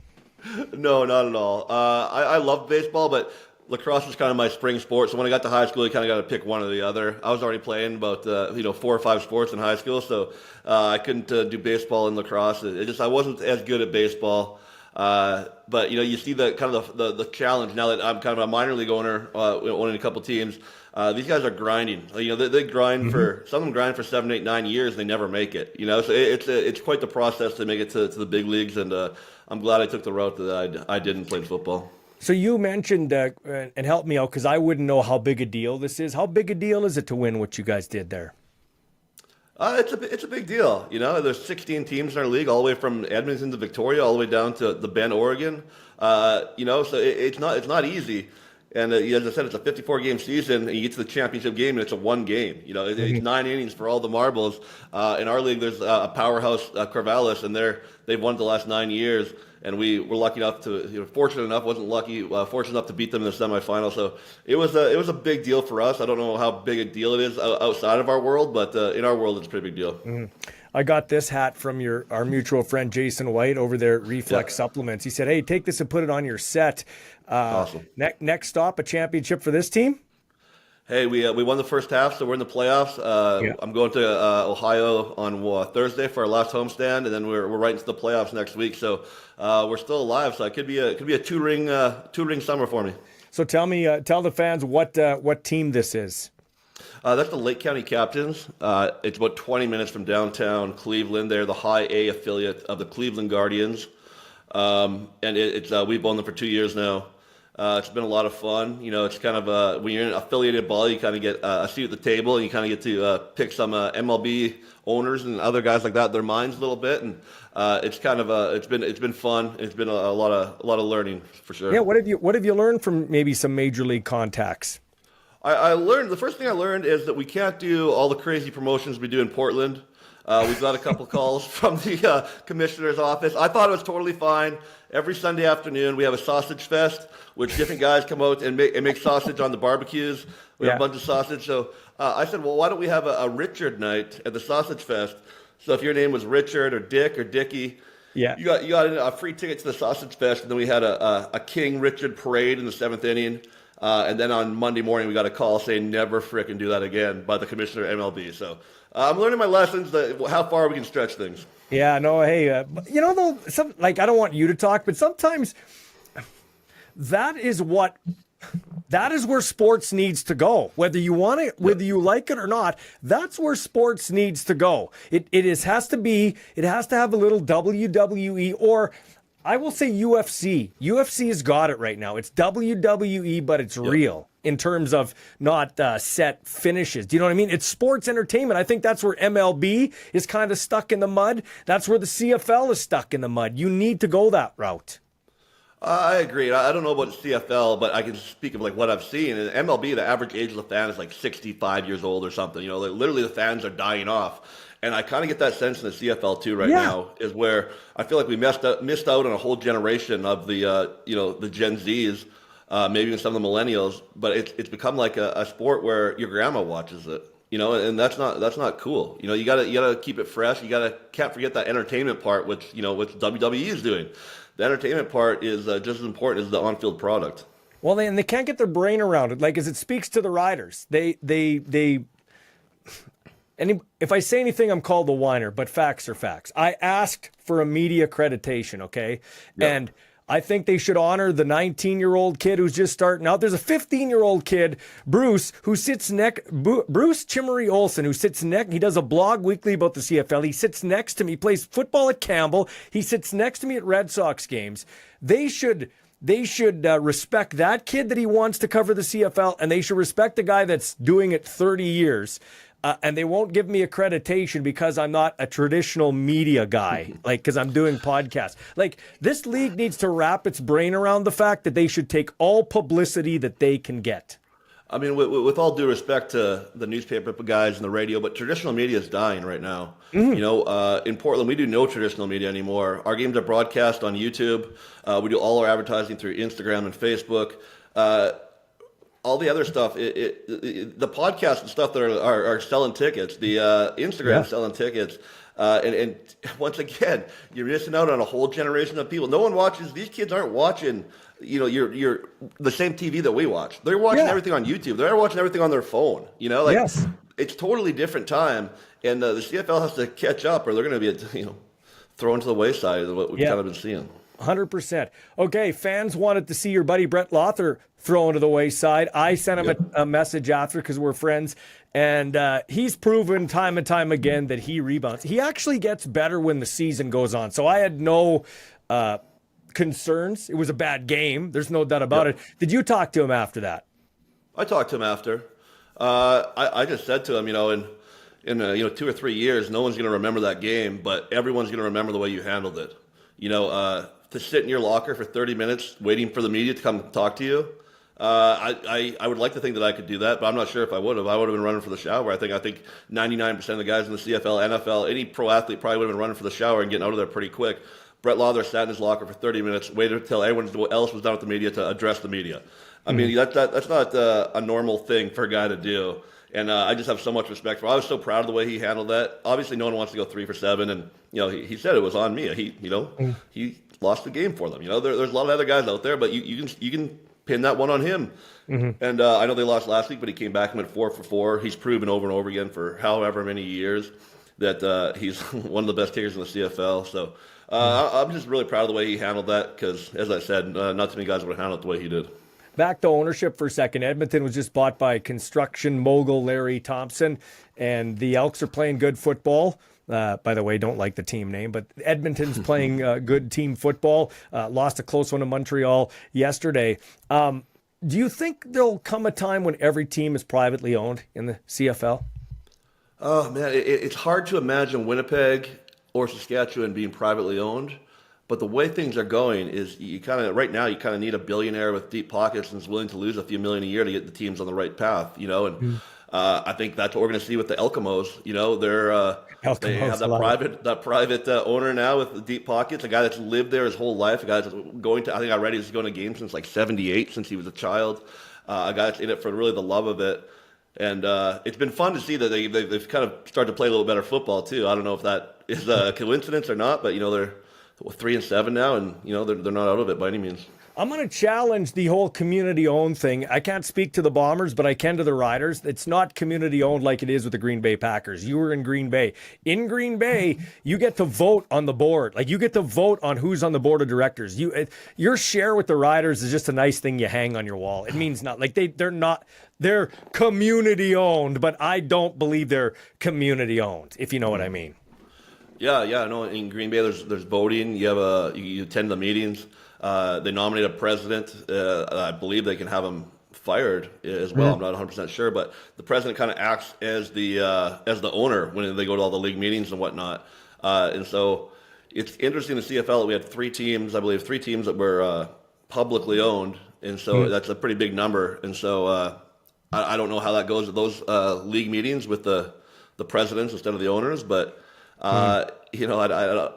No, not at all. I love baseball, but lacrosse is kind of my spring sport. So when I got to high school, you kind of got to pick one or the other. I was already playing about 4 or 5 sports in high school, so I couldn't do baseball and lacrosse. I wasn't as good at baseball. But you see the kind of the challenge now that I'm kind of a minor league owner, owning a couple teams. These guys are grinding. They grind for some of them grind for 7, 8, 9 years and they never make it. So it's quite the process to make it to the big leagues. And I'm glad I took the route that I didn't play football. So you mentioned, and help me out because I wouldn't know how big a deal this is. How big a deal is it to win what you guys did there? It's a big deal. There's 16 teams in our league, all the way from Edmonton to Victoria, all the way down to the Bend, Oregon. So it's not easy. And as I said, it's a 54-game season, and you get to the championship game, and it's a one game. It's 9 innings for all the marbles. In our league, there's a powerhouse, Corvallis, and they've won the last 9 years. And we were lucky enough to, fortunate enough, wasn't lucky, fortunate enough to beat them in the semifinal. So it was a big deal for us. I don't know how big a deal it is outside of our world, but in our world, it's a pretty big deal. Mm-hmm. I got this hat from our mutual friend Jason White over there at Reflex Supplements. He said, "Hey, take this and put it on your set." Awesome. Next stop, a championship for this team? Hey, we won the first half, so we're in the playoffs. I'm going to Ohio on Thursday for our last homestand, and then we're right into the playoffs next week. So we're still alive. So it could be a two ring summer for me. So tell the fans what team this is. That's the Lake County Captains. It's about 20 minutes from downtown Cleveland. They're the High A affiliate of the Cleveland Guardians, and we've owned them for 2 years now. It's been a lot of fun. It's kind of when you're in affiliated ball, you kind of get a seat at the table, and you kind of get to pick some MLB owners and other guys like that, their minds a little bit, and it's kind of it's been fun. It's been a lot of learning for sure. Yeah, what have you learned from maybe some major league contacts? I learned, the first thing I learned is that we can't do all the crazy promotions we do in Portland. We've got a couple calls from the commissioner's office. I thought it was totally fine. Every Sunday afternoon, we have a sausage fest, which different guys come out and make sausage on the barbecues. We have a bunch of sausage. So I said, well, why don't we have a Richard night at the sausage fest? So if your name was Richard or Dick or Dickie, you got a free ticket to the sausage fest. And then we had a King Richard parade in the 7th inning. And then on Monday morning, we got a call saying never frickin' do that again by the commissioner of MLB. So I'm learning my lessons, how far we can stretch things. Yeah, no, hey, though, I don't want you to talk, but sometimes that is where sports needs to go. Whether you want it, whether you like it or not, that's where sports needs to go. It has to have a little WWE, or I will say UFC. UFC has got it right now. It's WWE, but it's real in terms of not set finishes. Do you know what I mean? It's sports entertainment. I think that's where MLB is kind of stuck in the mud. That's where the CFL is stuck in the mud. You need to go that route. I agree. I don't know about CFL, but I can speak of what I've seen. In MLB, the average age of the fan is 65 years old or something. Literally the fans are dying off. And I kind of get that sense in the CFL too now, is where I feel like we missed out on a whole generation of the the Gen Zs, maybe even some of the millennials. But it's become like a sport where your grandma watches it, and that's not cool. You gotta keep it fresh. Can't forget that entertainment part, which what WWE is doing. The entertainment part is just as important as the on-field product. Well, they can't get their brain around it. As it speaks to the riders, and if I say anything, I'm called a whiner, but facts are facts. I asked for a media accreditation, okay? Yep. And I think they should honor the 19-year-old kid who's just starting out. There's a 15-year-old kid, Bruce, who sits Bruce Chimmery Olsen, who sits next. He does a blog weekly about the CFL. He sits next to me. He plays football at Campbell. He sits next to me at Red Sox games. They should respect that kid that he wants to cover the CFL, and they should respect the guy that's doing it 30 years. And they won't give me accreditation because I'm not a traditional media guy, because I'm doing podcasts. This league needs to wrap its brain around the fact that they should take all publicity that they can get. I mean, with all due respect to the newspaper guys and the radio, but traditional media is dying right now. Mm-hmm. In Portland, we do no traditional media anymore. Our games are broadcast on YouTube. We do all our advertising through Instagram and Facebook. All the other stuff, the podcasts and stuff that are selling tickets, the Instagram selling tickets, and once again, you're missing out on a whole generation of people. No one watches. These kids aren't watching you're the same TV that we watch. They're watching everything on YouTube. They're watching everything on their phone. Yes. It's totally different time, and the CFL has to catch up, or they're going to be thrown to the wayside of what we've kind of been seeing. 100%. Okay, fans wanted to see your buddy Brett Lothar thrown to the wayside. I sent him a message after because we're friends, and he's proven time and time again that he rebounds. He actually gets better when the season goes on. So I had no concerns. It was a bad game. There's no doubt about it. Did you talk to him after that? I talked to him after. I just said to him, in 2 or 3 years, no one's going to remember that game, but everyone's going to remember the way you handled it. To sit in your locker for 30 minutes waiting for the media to come talk to you. I would like to think that I could do that, but I'm not sure if I would have. I would have been running for the shower. I think 99% of the guys in the CFL, NFL, any pro athlete probably would have been running for the shower and getting out of there pretty quick. Brett Lothar sat in his locker for 30 minutes, waited until everyone else was done with the media to address the media. I mean, that's not a normal thing for a guy to do. And I just have so much respect for him. I was so proud of the way he handled that. Obviously, no one wants to go 3 for 7, and he said it was on me. He lost the game for them. There's a lot of other guys out there, but you can pin that one on him. And I know they lost last week, but he came back and went 4 for 4. He's proven over and over again for however many years that he's one of the best kickers in the CFL. So I'm just really proud of the way he handled that because, as I said, not too many guys would have handled it the way he did. Back to ownership for a second. Edmonton was just bought by construction mogul Larry Thompson, and the Elks are playing good football. By the way, don't like the team name, but Edmonton's playing good team football. Lost a close one to Montreal yesterday. Do you think there'll come a time when every team is privately owned in the CFL? Oh, man, it's hard to imagine Winnipeg or Saskatchewan being privately owned. But the way things are going is right now you kind of need a billionaire with deep pockets and is willing to lose a few million a year to get the teams on the right path, and I think that's what we're going to see with the Elkamos. They have that private owner now with deep pockets, a guy that's lived there his whole life, a guy that's I think I read he's going to games since like 78, since he was a child, a guy that's in it for really the love of it. And it's been fun to see that they've kind of started to play a little better football too. I don't know if that is a coincidence or not, but they're 3-7 now, and they're not out of it by any means. I'm going to challenge the whole community-owned thing. I can't speak to the Bombers, but I can to the Riders. It's not community-owned like it is with the Green Bay Packers. You were in Green Bay. In Green Bay, you get to vote on the board. Like, you get to vote on who's on the board of directors. Your share with the Riders is just a nice thing you hang on your wall. It means not like they're community-owned, but I don't believe they're community-owned, if you know what I mean. Yeah, no. In Green Bay, there's voting. You attend the meetings. They nominate a president. I believe they can have him fired as well. I'm not 100% sure, but the president kind of acts as the owner when they go to all the league meetings and whatnot. And so it's interesting in the CFL that we had 3 teams that were publicly owned, and so that's a pretty big number. And so I don't know how that goes at those league meetings with the presidents instead of the owners, but. I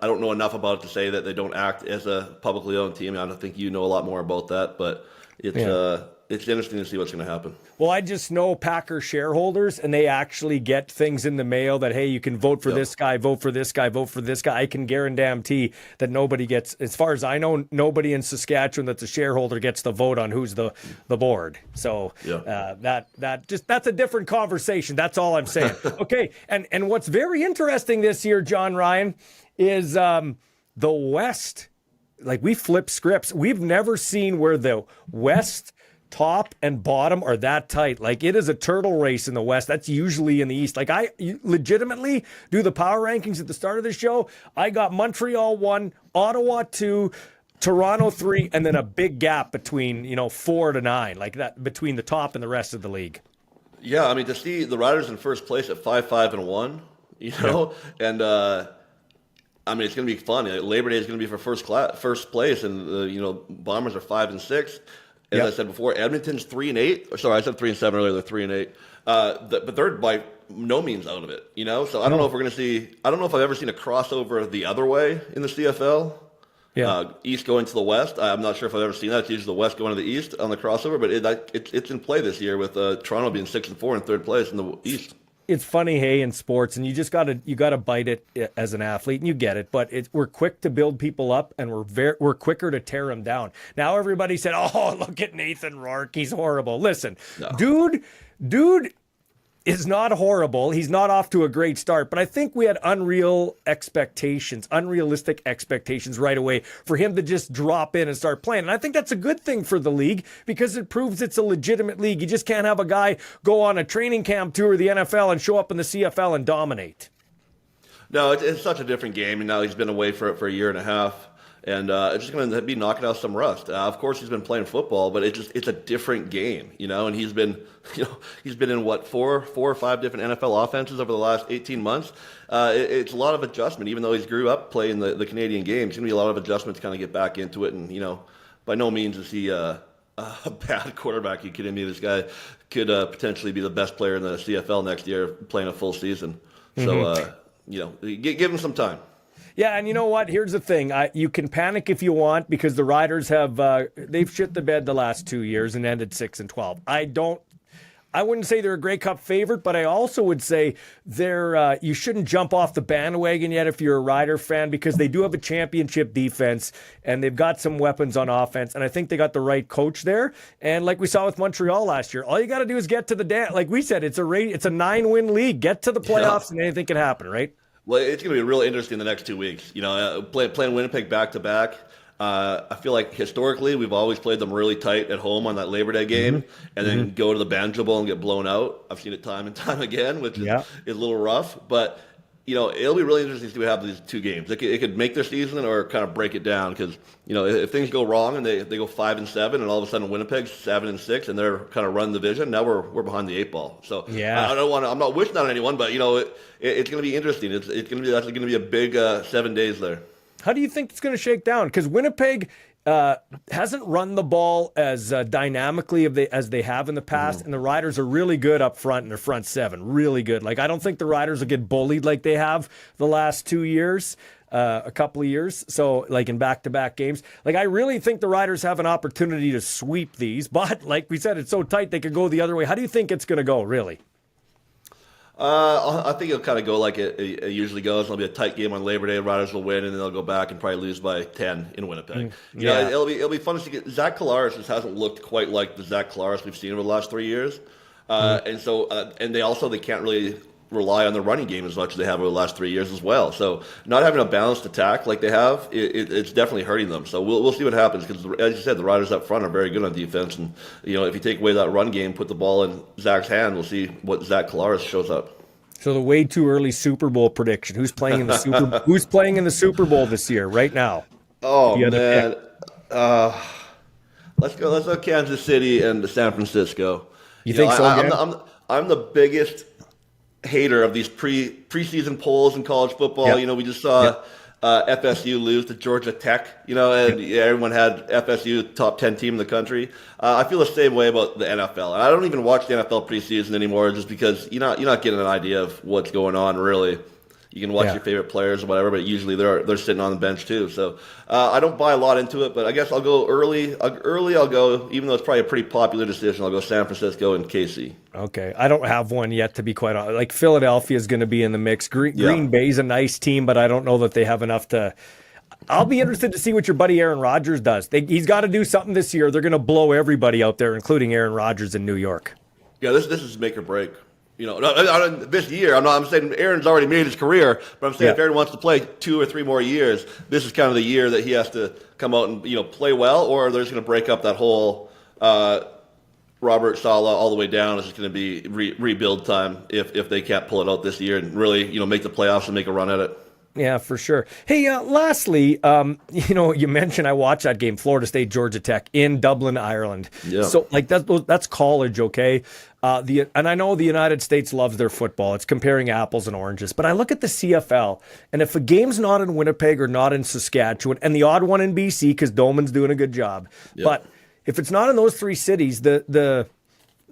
don't know enough about it to say that they don't act as a publicly owned team. I don't think you know a lot more about that, but it's interesting to see what's going to happen. Well, I just know Packer shareholders, and they actually get things in the mail that, hey, you can vote for this guy, vote for this guy, vote for this guy. I can guarantee that nobody gets, as far as I know, nobody in Saskatchewan that's a shareholder gets to vote on who's the board. So that's a different conversation. That's all I'm saying. Okay, and what's very interesting this year, Jon Ryan, is the West. Like, we flip scripts. We've never seen where the West top and bottom are that tight. Like, it is a turtle race in the West. That's usually in the East. Like, I legitimately do the power rankings at the start of the show. I got Montreal 1, Ottawa 2, Toronto 3, and then a big gap between 4 to 9, like that between the top and the rest of the league. Yeah, I mean, to see the Riders in first place at 5-5-1, and I mean, it's going to be fun. Labor Day is going to be for first place, and the Bombers are 5-6. As I said before, Edmonton's 3-8. Sorry, I said 3-7 earlier. They're 3-8, but they're by no means out of it. So I don't know if we're going to see. I don't know if I've ever seen a crossover the other way in the CFL. East going to the West. I'm not sure if I've ever seen that. It's usually the West going to the East on the crossover, but it's in play this year with Toronto being 6-4 in third place in the East. it's funny, hey, in sports, and you gotta bite it as an athlete, and you get it. But we're quick to build people up, and we're quicker to tear them down. Now everybody said, "Oh, look at Nathan Rourke, he's horrible." Listen, dude is not horrible. He's not off to a great start, but I think we had unrealistic expectations right away for him to just drop in and start playing. And I think that's a good thing for the league because it proves it's a legitimate league. You just can't have a guy go on a training camp tour of the NFL and show up in the CFL and dominate. No, it's such a different game, and now he's been away for a year and a half. And it's just going to be knocking out some rust. Of course, he's been playing football, but it's a different game, And he's been in what 4 or 5 different NFL offenses over the last 18 months. It's a lot of adjustment, even though he's grew up playing the Canadian game. It's going to be a lot of adjustment to kind of get back into it. And by no means is he a bad quarterback. You kidding me? This guy could potentially be the best player in the CFL next year, playing a full season. So give him some time. Yeah, and you know what? Here's the thing. You can panic if you want because the Riders have they've shit the bed the last 2 years and ended 6-12. I wouldn't say they're a Grey Cup favorite, but I also would say you shouldn't jump off the bandwagon yet if you're a Rider fan because they do have a championship defense and they've got some weapons on offense, and I think they got the right coach there. And like we saw with Montreal last year, all you got to do is get to the dance. Like we said, it's a 9-win league. Get to the playoffs and anything can happen, right? Well, it's going to be really interesting the next 2 weeks. Playing Winnipeg back-to-back. I feel like historically we've always played them really tight at home on that Labor Day game and then go to the Banjo Bowl and get blown out. I've seen it time and time again, which is a little rough. But, it'll be really interesting to see what happens these 2 games. It could make their season or kind of break it down because, if things go wrong and they go 5-7 and all of a sudden Winnipeg's 7-6 and they're kind of running the division, now we're behind the 8 ball. So I'm not wishing on anyone, but, it's going to be interesting. That's going to be a big 7 days there. How do you think it's going to shake down? Because Winnipeg hasn't run the ball as dynamically as they have in the past, and the Riders are really good up front in their front 7. Really good. Like I don't think the Riders will get bullied like they have the last 2 years, a couple of years. So like in back-to-back games, like I really think the Riders have an opportunity to sweep these. But like we said, it's so tight they could go the other way. How do you think it's going to go? Really? I think it'll kind of go like it usually goes. It'll be a tight game on Labor Day. Riders will win, and then they'll go back and probably lose by 10 in Winnipeg. It'll be fun to see. Zach Collaros just hasn't looked quite like the Zach Collaros we've seen over the last 3 years, and they can't really rely on the running game as much as they have over the last 3 years as well. So not having a balanced attack like they have, it's definitely hurting them. So we'll see what happens because, as you said, the Riders up front are very good on defense. And, if you take away that run game, put the ball in Zach's hand, we'll see what Zach Collaros shows up. So the way too early Super Bowl prediction. Who's playing in the Super Bowl this year right now? Oh, man. Let's go Kansas City and San Francisco. You think so? I'm the biggest hater of these preseason polls in college football. We just saw FSU lose to Georgia Tech, everyone had FSU top 10 team in the country. I feel the same way about the NFL. And I don't even watch the NFL preseason anymore just because you're not getting an idea of what's going on really. You can watch your favorite players or whatever, but usually they're sitting on the bench too. So I don't buy a lot into it, but I guess I'll go early. I'll go, even though it's probably a pretty popular decision, I'll go San Francisco and KC. Okay. I don't have one yet, to be quite honest. Like Philadelphia is going to be in the mix. Green Bay's a nice team, but I don't know that they have enough to. I'll be interested to see what your buddy Aaron Rodgers does. He's got to do something this year. They're going to blow everybody out there, including Aaron Rodgers in New York. Yeah, this is make or break. This year, I'm saying Aaron's already made his career, but I'm saying if Aaron wants to play 2 or 3 more years, this is kind of the year that he has to come out and play well, or they're just going to break up that whole Robert Saleh all the way down. It's just going to be rebuild time if they can't pull it out this year and really make the playoffs and make a run at it. Yeah, for sure. Hey, lastly, you mentioned I watched that game, Florida State, Georgia Tech in Dublin, Ireland. Yeah. So that's college, okay? And I know the United States loves their football. It's comparing apples and oranges. But I look at the CFL, and if a game's not in Winnipeg or not in Saskatchewan, and the odd one in BC because Doman's doing a good job, but if it's not in those 3 cities, the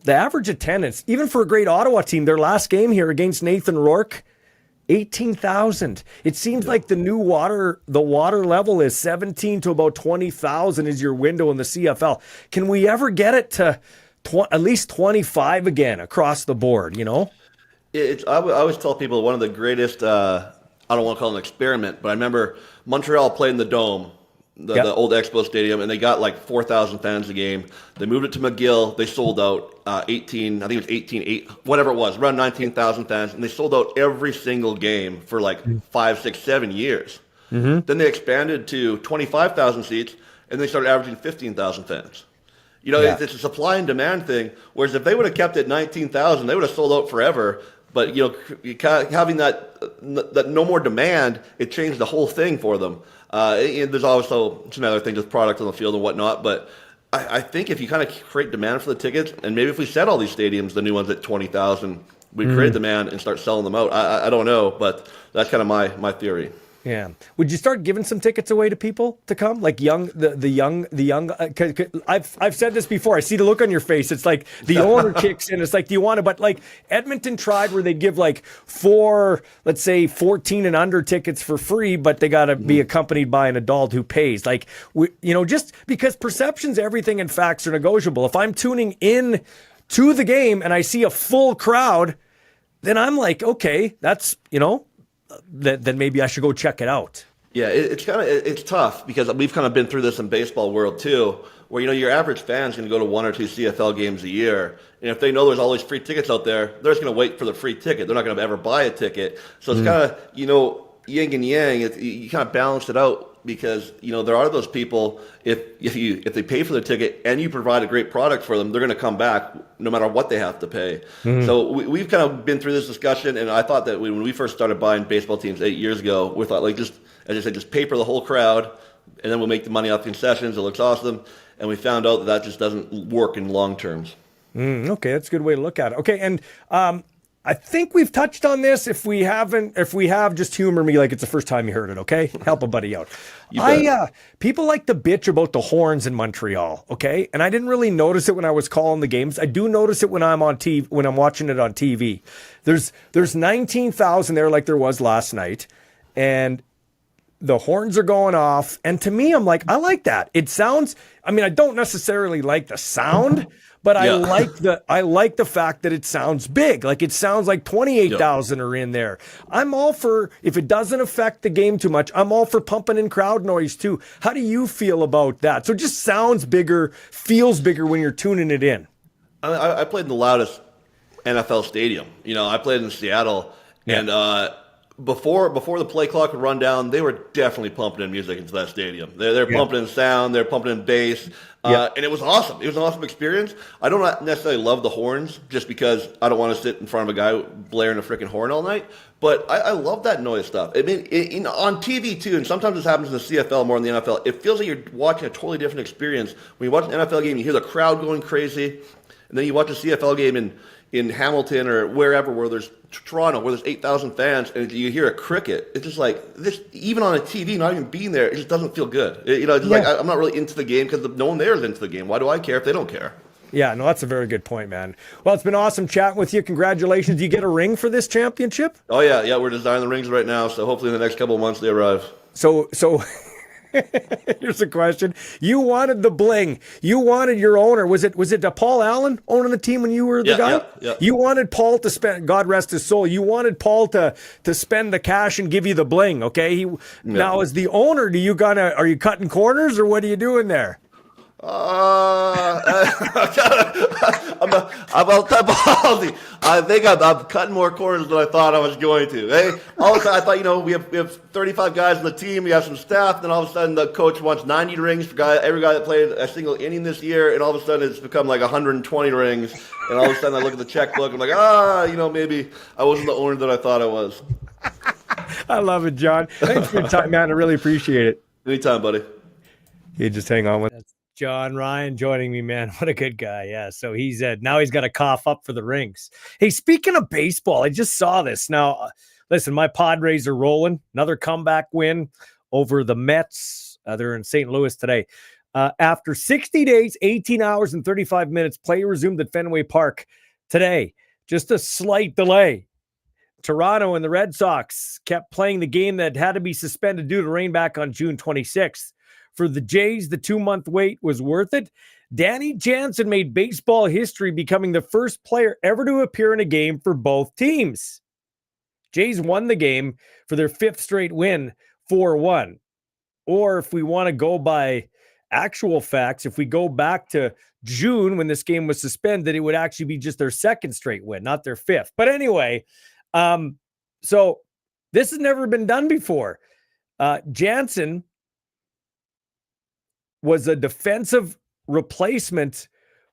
average attendance, even for a great Ottawa team, their last game here against Nathan Rourke, 18,000. It seems like the water level is 17 to about 20,000 is your window in the CFL. Can we ever get it to at least 25 again across the board, I always tell people one of the greatest, I don't want to call it an experiment, but I remember Montreal played in the Dome, the old Expo Stadium, and they got like 4,000 fans a game. They moved it to McGill. They sold out 18, I think it was 18, whatever it was, around 19,000 fans, and they sold out every single game for like 5, 6, 7 years. Then they expanded to 25,000 seats, and they started averaging 15,000 fans. You know, it's a supply and demand thing, whereas if they would have kept it 19,000, they would have sold out forever. But, you know, having that no more demand, it changed the whole thing for them. There's also some other things with product on the field and whatnot, but I think if you kind of create demand for the tickets, and maybe if we set all these stadiums, the new ones at 20,000, we create demand and start selling them out. I don't know, but that's kind of my theory. Yeah. Would you start giving some tickets away to people to come? Like the young, I've said this before. I see the look on your face. It's like the owner kicks in. It's like, do you want to, but like Edmonton tried where they'd give like 4, let's say 14 and under tickets for free, but they got to be accompanied by an adult who pays. Like, just because perception's everything and facts are negotiable. If I'm tuning in to the game and I see a full crowd, then I'm like, okay, that's, then maybe I should go check it out. Yeah, it's tough because we've kind of been through this in baseball world too, where your average fan's going to go to 1 or 2 CFL games a year, and if they know there's all these free tickets out there, they're just going to wait for the free ticket. They're not going to ever buy a ticket. So it's kind of yin and yang. You kind of balance it out because there are those people if they pay for their ticket and you provide a great product for them, they're going to come back no matter what they have to pay. So we've kind of been through this discussion, and I thought that when we first started buying baseball teams 8 years ago, we thought just as I said, just paper the whole crowd, and then we'll make the money off concessions. It looks awesome, and we found out that just doesn't work in long terms. Okay, that's a good way to look at it. Okay, and I think we've touched on this. If we have, just humor me like it's the first time you heard it, okay? Help a buddy out. People like to bitch about the horns in Montreal, okay? And I didn't really notice it when I was calling the games. I do notice it when I'm on TV, when I'm watching it on TV. There's 19,000 there like there was last night, and the horns are going off. And to me, I'm like, I like that. It sounds, I don't necessarily like the sound, but I like the fact that it sounds big. Like it sounds like 28,000 are in there. I'm all for, if it doesn't affect the game too much, I'm all for pumping in crowd noise too. How do you feel about that? So it just sounds bigger, feels bigger when you're tuning it in. I played in the loudest NFL stadium. I played in Seattle, and before the play clock would run down, they were definitely pumping in music into that stadium. They're pumping in sound, they're pumping in bass, and it was awesome. It was an awesome experience. I don't necessarily love the horns just because I don't want to sit in front of a guy blaring a freaking horn all night, but I love that noise stuff. On TV too, and sometimes this happens in the CFL more than the NFL, it feels like you're watching a totally different experience. When you watch an NFL game, you hear the crowd going crazy, and then you watch a CFL game in Hamilton or wherever where there's Toronto, where there's 8,000 fans, and you hear a cricket. It's just like this, even on a TV, not even being there, it just doesn't feel good. Like I'm not really into the game because no one there is into the game. Why do I care if they don't care? Yeah, no, that's a very good point, man. Well, it's been awesome chatting with you. Congratulations. Do you get a ring for this championship? Oh, yeah. We're designing the rings right now, so hopefully in the next couple of months they arrive. So here's a question. You wanted the bling. You wanted your owner. Was it Paul Allen owning the team when you were the guy? Yeah. You wanted Paul to spend, God rest his soul, you wanted Paul to spend the cash and give you the bling, okay? Now, as the owner, are you cutting corners or what are you doing there? I'm ballsy. I think I'm cutting more corners than I thought I was going to. Hey, all of a sudden I thought we have 35 guys on the team, we have some staff. Then all of a sudden the coach wants 90 rings for every guy that played a single inning this year, and all of a sudden it's become like 120 rings. And all of a sudden I look at the checkbook, I'm like, maybe I wasn't the owner that I thought I was. I love it, John. Thanks for your time, man. I really appreciate it. Anytime, buddy. You just hang on with us. Jon Ryan joining me, man. What a good guy. Yeah. So he's now he's got to cough up for the rings. Hey, speaking of baseball, I just saw this. Now, listen, my Padres are rolling. Another comeback win over the Mets. They're in St. Louis today. After 60 days, 18 hours, and 35 minutes, play resumed at Fenway Park today. Just a slight delay. Toronto and the Red Sox kept playing the game that had to be suspended due to rain back on June 26th. For the Jays, the 2-month wait was worth it. Danny Jansen made baseball history, becoming the first player ever to appear in a game for both teams. Jays won the game for their 5th straight win, 4-1. Or if we want to go by actual facts, if we go back to June when this game was suspended, it would actually be just their 2nd straight win, not their 5th. But anyway, so this has never been done before. Jansen was a defensive replacement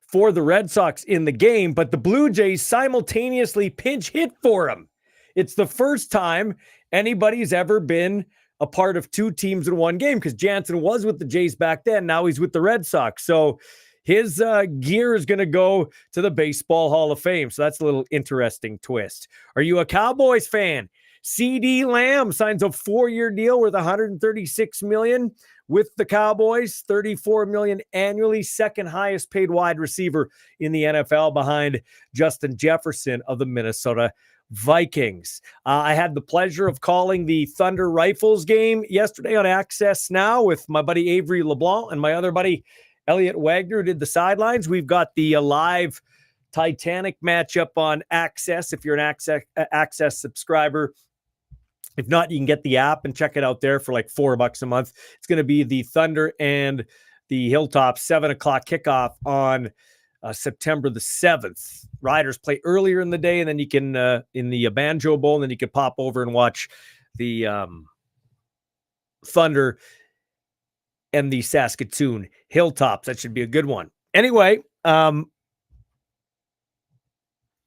for the Red Sox in the game, but the Blue Jays simultaneously pinch hit for him. It's the first time anybody's ever been a part of 2 teams in one game, because Jansen was with the Jays back then. Now he's with the Red Sox. So his gear is going to go to the Baseball Hall of Fame. So that's a little interesting twist. Are you a Cowboys fan? CD Lamb signs a 4-year deal worth $136 million with the Cowboys, $34 million annually, 2nd highest paid wide receiver in the NFL behind Justin Jefferson of the Minnesota Vikings. I had the pleasure of calling the Thunder Rifles game yesterday on Access Now with my buddy Avery LeBlanc and my other buddy Elliot Wagner, who did the sidelines. We've got the live Titanic matchup on Access if you're an Access subscriber. If not, you can get the app and check it out there for like $4 a month. It's going to be the Thunder and the Hilltops 7:00 kickoff on September the 7th. Riders play earlier in the day, and then you can in the Banjo Bowl, and then you can pop over and watch the Thunder and the Saskatoon Hilltops. That should be a good one. Anyway,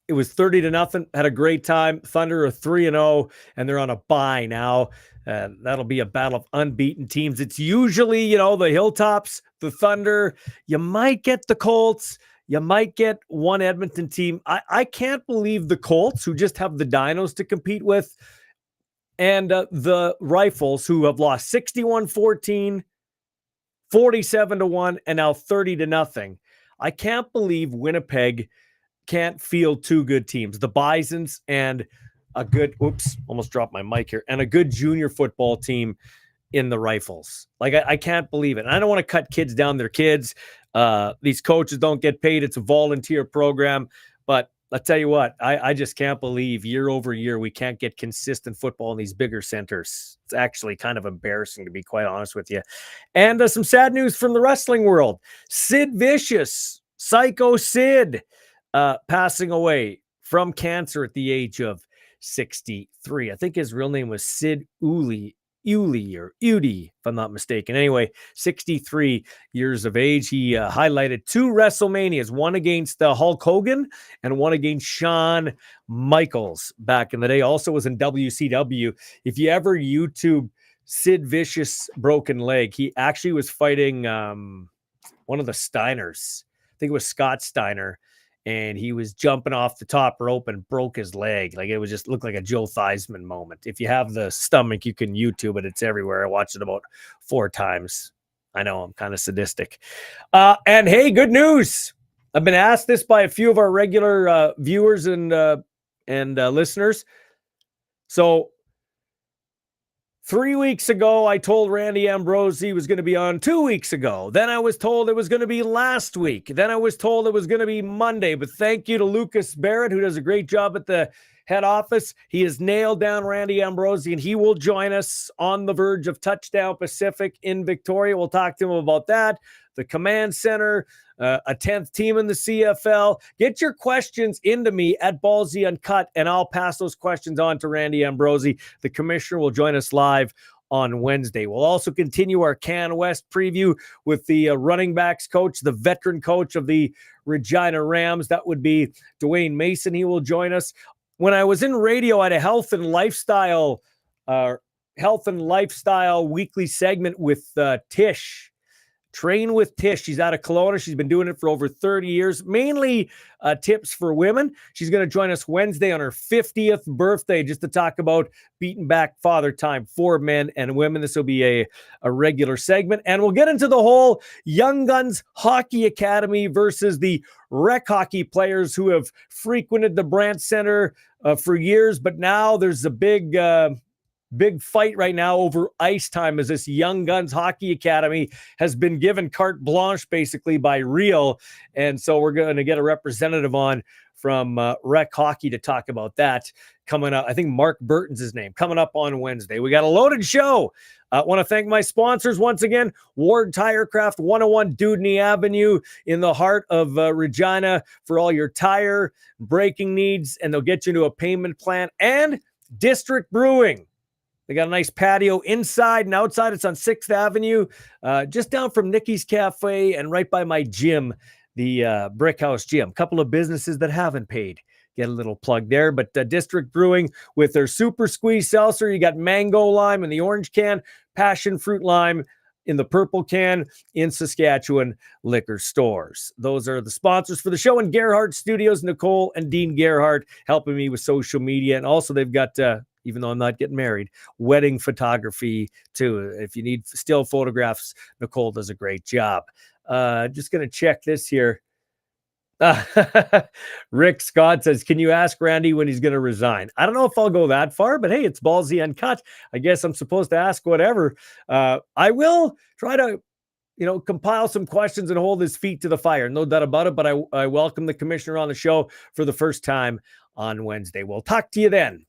it was 30-0. Had a great time. Thunder are 3-0, and they're on a bye now. That'll be a battle of unbeaten teams. It's usually, the Hilltops, the Thunder. You might get the Colts. You might get one Edmonton team. I can't believe the Colts, who just have the Dinos to compete with, and the Rifles, who have lost 61-14, 47-1, and now 30-0. I can't believe Winnipeg can't field 2 good teams, the Bisons and a good, almost dropped my mic here, and a good junior football team in the Rifles. Like, I can't believe it. And I don't want to cut kids down their kids. These coaches don't get paid. It's a volunteer program. But I'll tell you what, I just can't believe year over year we can't get consistent football in these bigger centers. It's actually kind of embarrassing, to be quite honest with you. And some sad news from the wrestling world. Sid Vicious, Psycho Sid, passing away from cancer at the age of 63. I think his real name was Sid Uli, if I'm not mistaken. Anyway, 63 years of age. He highlighted 2 WrestleManias, one against Hulk Hogan and one against Shawn Michaels back in the day. Also was in WCW. If you ever YouTube Sid Vicious broken leg, he actually was fighting one of the Steiners. I think it was Scott Steiner. And he was jumping off the top rope and broke his leg. Like, it was just looked like a Joe Theismann moment. If you have the stomach, you can YouTube it. It's everywhere. I watched it about 4 times. I know I'm kind of sadistic. And hey, good news. I've been asked this by a few of our regular viewers and listeners. So 3 weeks ago, I told Randy Ambrosie was going to be on 2 weeks ago. Then I was told it was going to be last week. Then I was told it was going to be Monday. But thank you to Lucas Barrett, who does a great job at the head office. He has nailed down Randy Ambrosie, and he will join us on the verge of Touchdown Pacific in Victoria. We'll talk to him about that, the command center, a 10th team in the CFL. Get your questions into me at Ballsy Uncut, and I'll pass those questions on to Randy Ambrosie. The commissioner will join us live on Wednesday. We'll also continue our Can West preview with the running backs coach, the veteran coach of the Regina Rams. That would be Dwayne Mason. He will join us. When I was in radio, I had a health and lifestyle weekly segment with Tish. Train with Tish. She's out of Kelowna. She's been doing it for over 30 years, mainly tips for women. She's going to join us Wednesday on her 50th birthday just to talk about beating back father time for men and women. This will be a regular segment. And we'll get into the whole Young Guns Hockey Academy versus the rec hockey players who have frequented the Brandt Center for years. But now there's a big big fight right now over ice time as this Young Guns Hockey Academy has been given carte blanche basically by Real. And so we're going to get a representative on from Rec Hockey to talk about that coming up. I think Mark Burton's his name, coming up on Wednesday. We got a loaded show. I want to thank my sponsors once again. Ward Tirecraft, 101 Dudney Avenue in the heart of Regina for all your tire braking needs, and they'll get you into a payment plan. And District Brewing. They got a nice patio inside and outside. It's on 6th Avenue, just down from Nikki's Cafe and right by my gym, the Brick House Gym. A couple of businesses that haven't paid. Get a little plug there. But District Brewing with their Super Squeeze Seltzer. You got mango lime in the orange can, passion fruit lime in the purple can in Saskatchewan liquor stores. Those are the sponsors for the show. And Gerhardt Studios, Nicole and Dean Gerhardt helping me with social media. And also they've got, even though I'm not getting married, wedding photography too. If you need still photographs, Nicole does a great job. Just going to check this here. Rick Scott says, can you ask Randy when he's going to resign? I don't know if I'll go that far, but hey, it's Ballsy Uncut. I guess I'm supposed to ask whatever. I will try to, compile some questions and hold his feet to the fire. No doubt about it, but I welcome the commissioner on the show for the first time on Wednesday. We'll talk to you then.